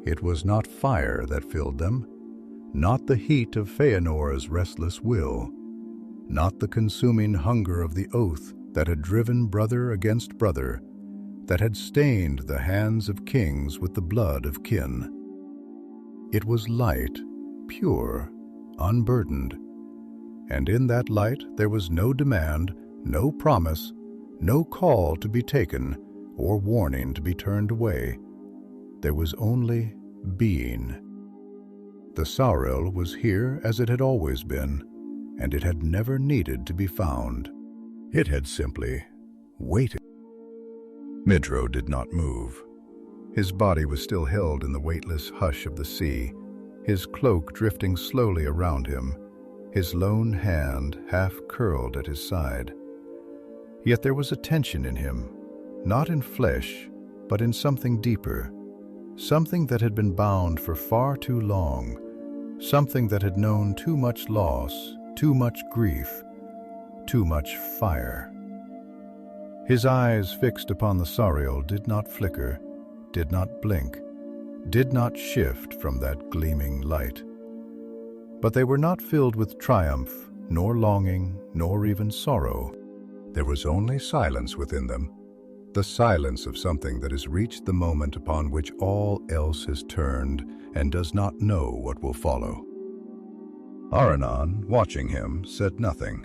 it was not fire that filled them, not the heat of Fëanor's restless will, not the consuming hunger of the oath that had driven brother against brother, that had stained the hands of kings with the blood of kin. It was light, pure, unburdened, and in that light there was no demand, no promise, no call to be taken, or warning to be turned away. There was only being. The Silmaril was here as it had always been, and it had never needed to be found. It had simply waited. Maedhros did not move. His body was still held in the weightless hush of the sea, his cloak drifting slowly around him, his lone hand half curled at his side. Yet there was a tension in him, not in flesh, but in something deeper, something that had been bound for far too long, something that had known too much loss, too much grief, too much fire. His eyes fixed upon the Silmaril did not flicker, did not blink, did not shift from that gleaming light. But they were not filled with triumph, nor longing, nor even sorrow. There was only silence within them, the silence of something that has reached the moment upon which all else has turned and does not know what will follow. Aranon, watching him, said nothing.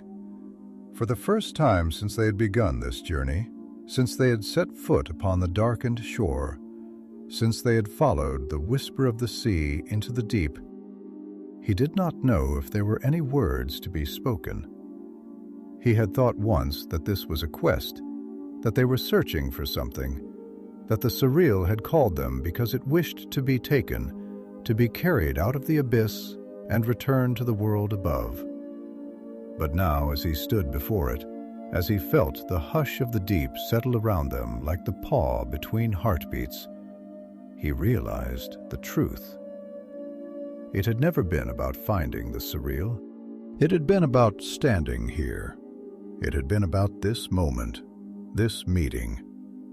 For the first time since they had begun this journey, since they had set foot upon the darkened shore, since they had followed the whisper of the sea into the deep, he did not know if there were any words to be spoken. He had thought once that this was a quest, that they were searching for something, that the Silmaril had called them because it wished to be taken, to be carried out of the abyss and returned to the world above. But now, as he stood before it, as he felt the hush of the deep settle around them like the paw between heartbeats, he realized the truth. It had never been about finding the Silmaril. It had been about standing here. It had been about this moment, this meeting,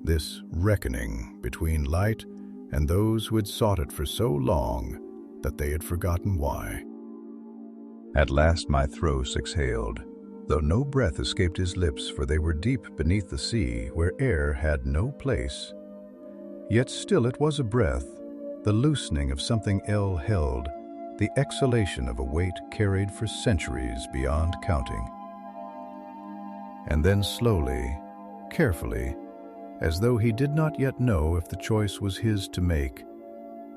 this reckoning between light and those who had sought it for so long that they had forgotten why. At last Maedhros exhaled, though no breath escaped his lips, for they were deep beneath the sea where air had no place. Yet still it was a breath, the loosening of something ill held, the exhalation of a weight carried for centuries beyond counting. And then slowly, carefully, as though he did not yet know if the choice was his to make,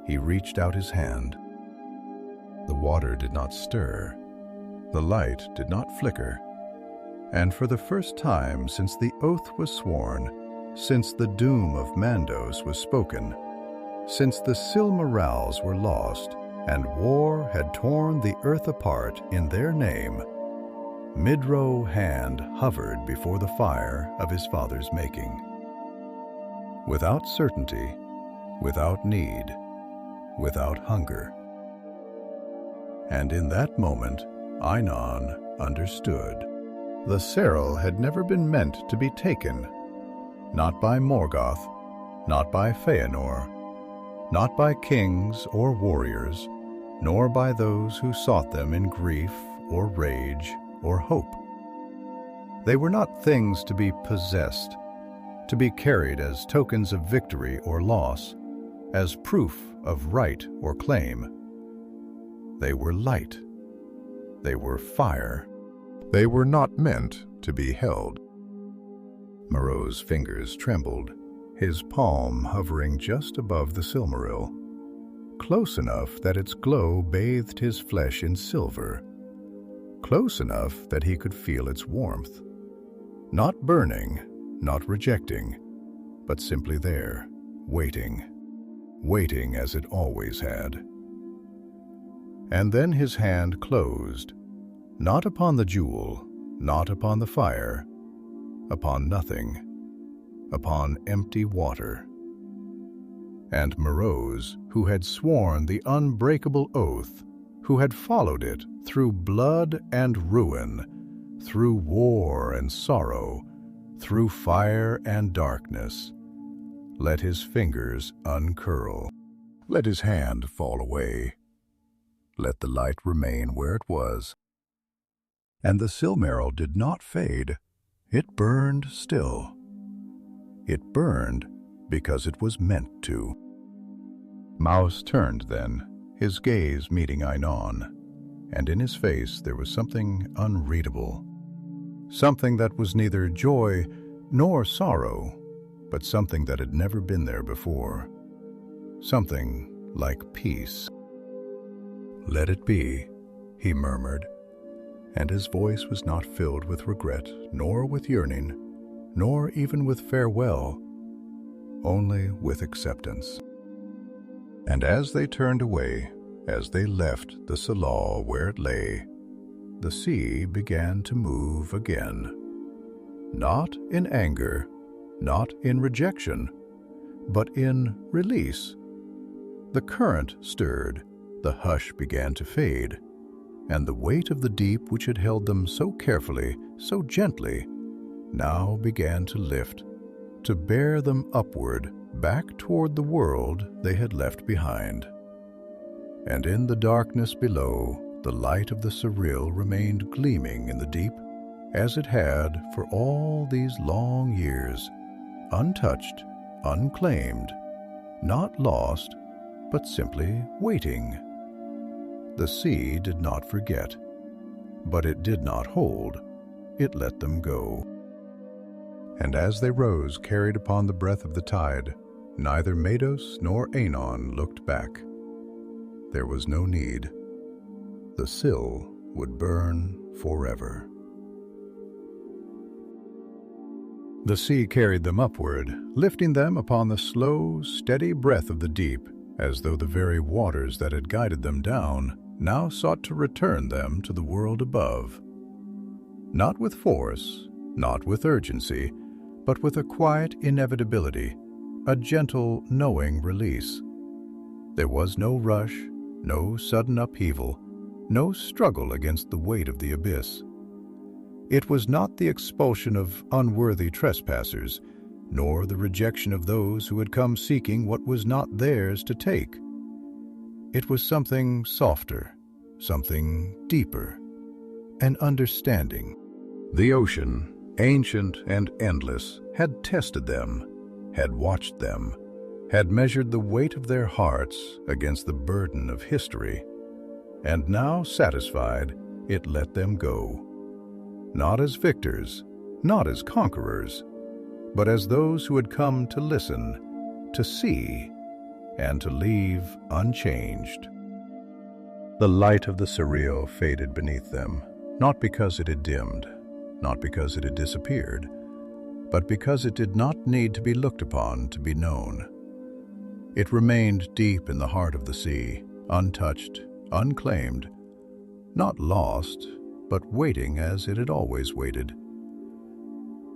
he reached out his hand. The water did not stir, the light did not flicker, and for the first time since the oath was sworn, since the doom of Maedhros was spoken, since the Silmarils were lost and war had torn the earth apart in their name, Maedhros' hand hovered before the fire of his father's making. Without certainty, without need, without hunger. And in that moment, Aranon understood. The Silmaril had never been meant to be taken, not by Morgoth, not by Fëanor, not by kings or warriors, nor by those who sought them in grief or rage or hope. They were not things to be possessed, to be carried as tokens of victory or loss, as proof of right or claim. They were light. They were fire. They were not meant to be held. Maedhros' fingers trembled, his palm hovering just above the Silmaril, close enough that its glow bathed his flesh in silver, close enough that he could feel its warmth. Not burning, not rejecting, but simply there, waiting as it always had. And then his hand closed, not upon the jewel, not upon the fire, upon nothing, upon empty water. And Maedhros, who had sworn the unbreakable oath, who had followed it through blood and ruin, through war and sorrow, through fire and darkness, let his fingers uncurl, let his hand fall away, let the light remain where it was. And the Silmaril did not fade, it burned still. It burned because it was meant to. Maedhros turned then, his gaze meeting Aranon, and in his face there was something unreadable, something that was neither joy nor sorrow, but something that had never been there before, something like peace. "Let it be," he murmured, and his voice was not filled with regret, nor with yearning, nor even with farewell, only with acceptance. And as they turned away, as they left the Silmaril where it lay, the sea began to move again. Not in anger, not in rejection, but in release. The current stirred, the hush began to fade, and the weight of the deep which had held them so carefully, so gently, now began to lift, to bear them upward, back toward the world they had left behind. And in the darkness below, the light of the Silmaril remained gleaming in the deep, as it had for all these long years, untouched, unclaimed, not lost, but simply waiting. The sea did not forget, but it did not hold. It let them go. And as they rose, carried upon the breath of the tide, neither Maedhros nor Aranon looked back. There was no need. The Sil would burn forever. The sea carried them upward, lifting them upon the slow, steady breath of the deep, as though the very waters that had guided them down now sought to return them to the world above. Not with force, not with urgency, but with a quiet inevitability, a gentle, knowing release. There was no rush, no sudden upheaval, no struggle against the weight of the abyss. It was not the expulsion of unworthy trespassers, nor the rejection of those who had come seeking what was not theirs to take. It was something softer, something deeper, an understanding. The ocean, ancient and endless, had tested them, had watched them, had measured the weight of their hearts against the burden of history, and now, satisfied, it let them go. Not as victors, not as conquerors, but as those who had come to listen, to see, and to leave unchanged. The light of the Silmaril faded beneath them, not because it had dimmed, not because it had disappeared, but because it did not need to be looked upon to be known. It remained deep in the heart of the sea, untouched, unclaimed, not lost, but waiting as it had always waited.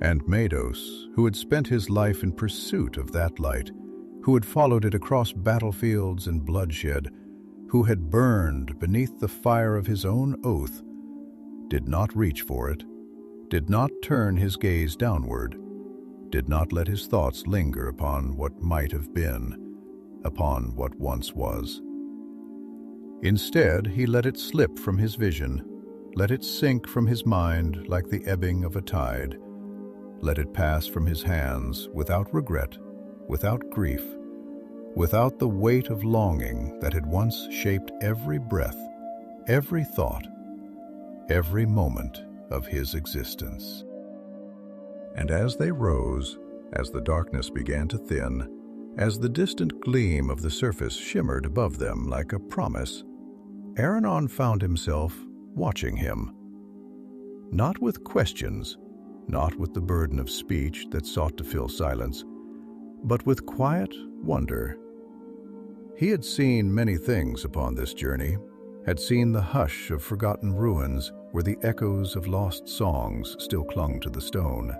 And Maedhros, who had spent his life in pursuit of that light, who had followed it across battlefields and bloodshed, who had burned beneath the fire of his own oath, did not reach for it, did not turn his gaze downward, did not let his thoughts linger upon what might have been, upon what once was. Instead, he let it slip from his vision, let it sink from his mind like the ebbing of a tide, let it pass from his hands without regret, without grief, without the weight of longing that had once shaped every breath, every thought, every moment of his existence. And as they rose, as the darkness began to thin, as the distant gleam of the surface shimmered above them like a promise, Aranon found himself watching him. Not with questions, not with the burden of speech that sought to fill silence, but with quiet wonder. He had seen many things upon this journey, had seen the hush of forgotten ruins where the echoes of lost songs still clung to the stone,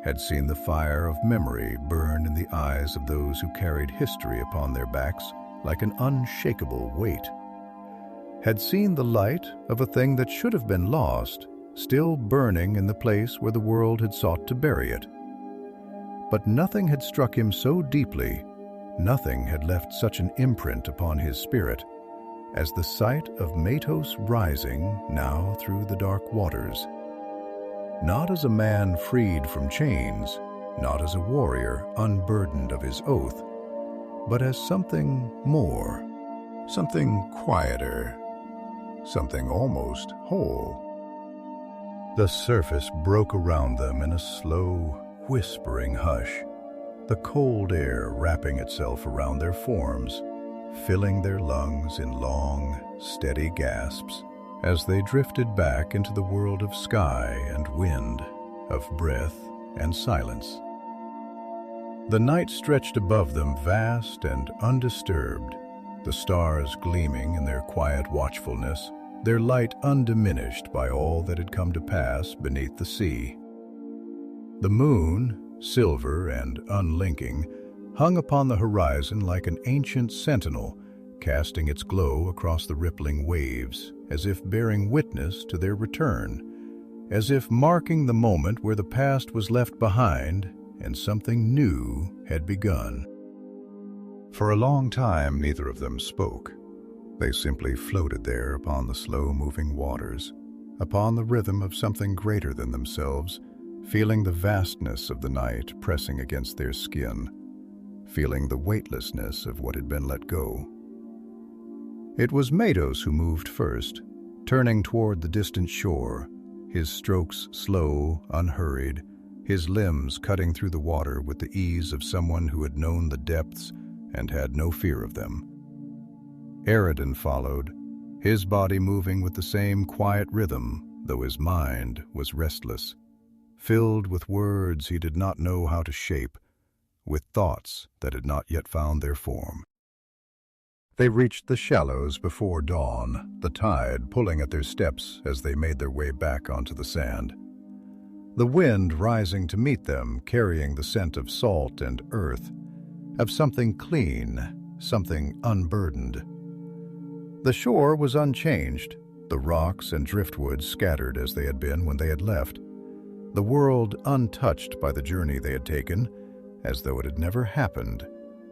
had seen the fire of memory burn in the eyes of those who carried history upon their backs like an unshakable weight, had seen the light of a thing that should have been lost still burning in the place where the world had sought to bury it. But nothing had struck him so deeply, nothing had left such an imprint upon his spirit, as the sight of Maedhros rising now through the dark waters. Not as a man freed from chains, not as a warrior unburdened of his oath, but as something more, something quieter, something almost whole. The surface broke around them in a slow, whispering hush, the cold air wrapping itself around their forms, filling their lungs in long, steady gasps as they drifted back into the world of sky and wind, of breath and silence. The night stretched above them vast and undisturbed, the stars gleaming in their quiet watchfulness, their light undiminished by all that had come to pass beneath the sea. The moon, silver and unlinking, hung upon the horizon like an ancient sentinel, casting its glow across the rippling waves, as if bearing witness to their return, as if marking the moment where the past was left behind and something new had begun. For a long time, neither of them spoke. They simply floated there upon the slow-moving waters, upon the rhythm of something greater than themselves, feeling the vastness of the night pressing against their skin, feeling the weightlessness of what had been let go. It was Maedhros who moved first, turning toward the distant shore, his strokes slow, unhurried, his limbs cutting through the water with the ease of someone who had known the depths and had no fear of them. Aranon followed, his body moving with the same quiet rhythm, though his mind was restless, filled with words he did not know how to shape, with thoughts that had not yet found their form. They reached the shallows before dawn, the tide pulling at their steps as they made their way back onto the sand. The wind rising to meet them, carrying the scent of salt and earth, of something clean, something unburdened. The shore was unchanged, the rocks and driftwood scattered as they had been when they had left, the world untouched by the journey they had taken, as though it had never happened,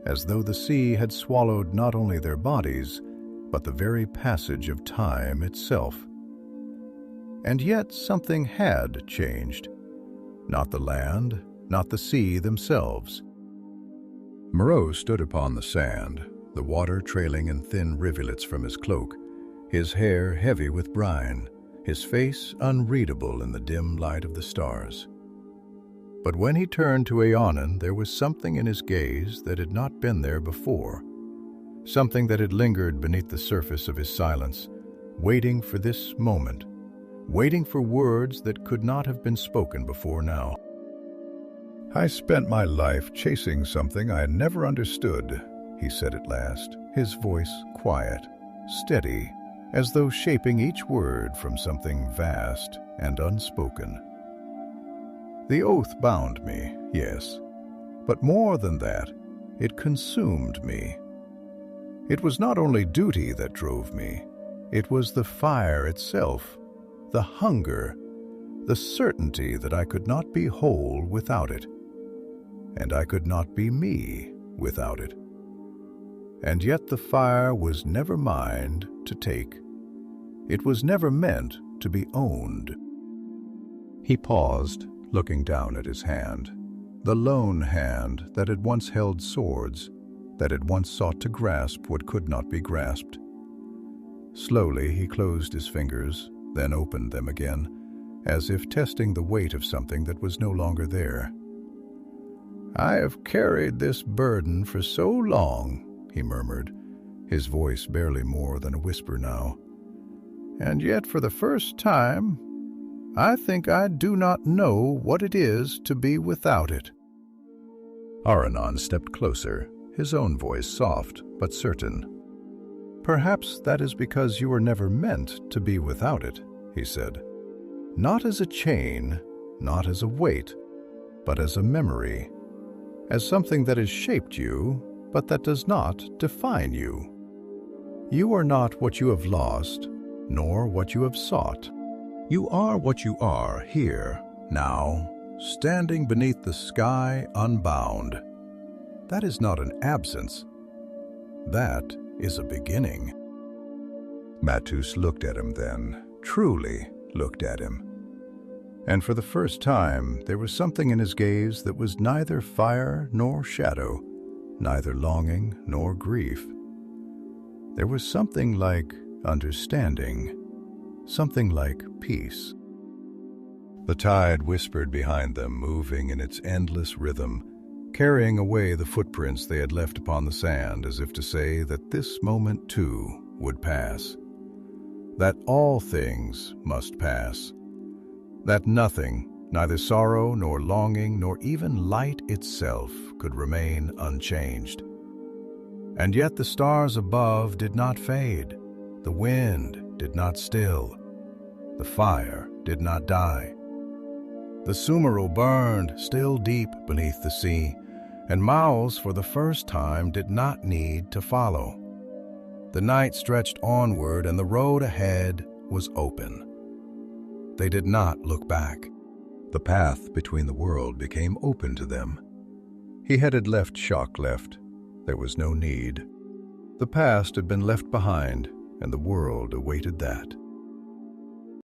as though the sea had swallowed not only their bodies, but the very passage of time itself. And yet something had changed. Not the land, not the sea themselves. Maedhros stood upon the sand, the water trailing in thin rivulets from his cloak, his hair heavy with brine, his face unreadable in the dim light of the stars. But when he turned to Aranon, there was something in his gaze that had not been there before, something that had lingered beneath the surface of his silence, waiting for this moment, waiting for words that could not have been spoken before now. "I spent my life chasing something I had never understood," he said at last, his voice quiet, steady, as though shaping each word from something vast and unspoken. "The oath bound me, yes, but more than that, it consumed me. It was not only duty that drove me, it was the fire itself, the hunger, the certainty that I could not be whole without it, and I could not be me without it. And yet the fire was never mine to take. It was never meant to be owned." He paused, looking down at his hand, the lone hand that had once held swords, that had once sought to grasp what could not be grasped. Slowly he closed his fingers, then opened them again, as if testing the weight of something that was no longer there. "I have carried this burden for so long," he murmured, his voice barely more than a whisper now. "And yet for the first time, I think I do not know what it is to be without it." Aranon stepped closer, his own voice soft but certain. "Perhaps that is because you were never meant to be without it," he said. "Not as a chain, not as a weight, but as a memory, as something that has shaped you, but that does not define you. You are not what you have lost, nor what you have sought. You are what you are here, now, standing beneath the sky unbound. That is not an absence. That is a beginning." Maedhros looked at him then, truly looked at him. And for the first time, there was something in his gaze that was neither fire nor shadow, neither longing nor grief. There was something like understanding, something like peace. The tide whispered behind them, moving in its endless rhythm, carrying away the footprints they had left upon the sand, as if to say that this moment too would pass, that all things must pass, that nothing, neither sorrow nor longing nor even light itself, could remain unchanged. And yet the stars above did not fade, the wind did not still, the fire did not die. The Silmaril burned still deep beneath the sea, and Maedhros for the first time did not need to follow. The night stretched onward, and the road ahead was open. They did not look back. The path between the world became open to them. He headed left, shock left. There was no need. The past had been left behind, and the world awaited that.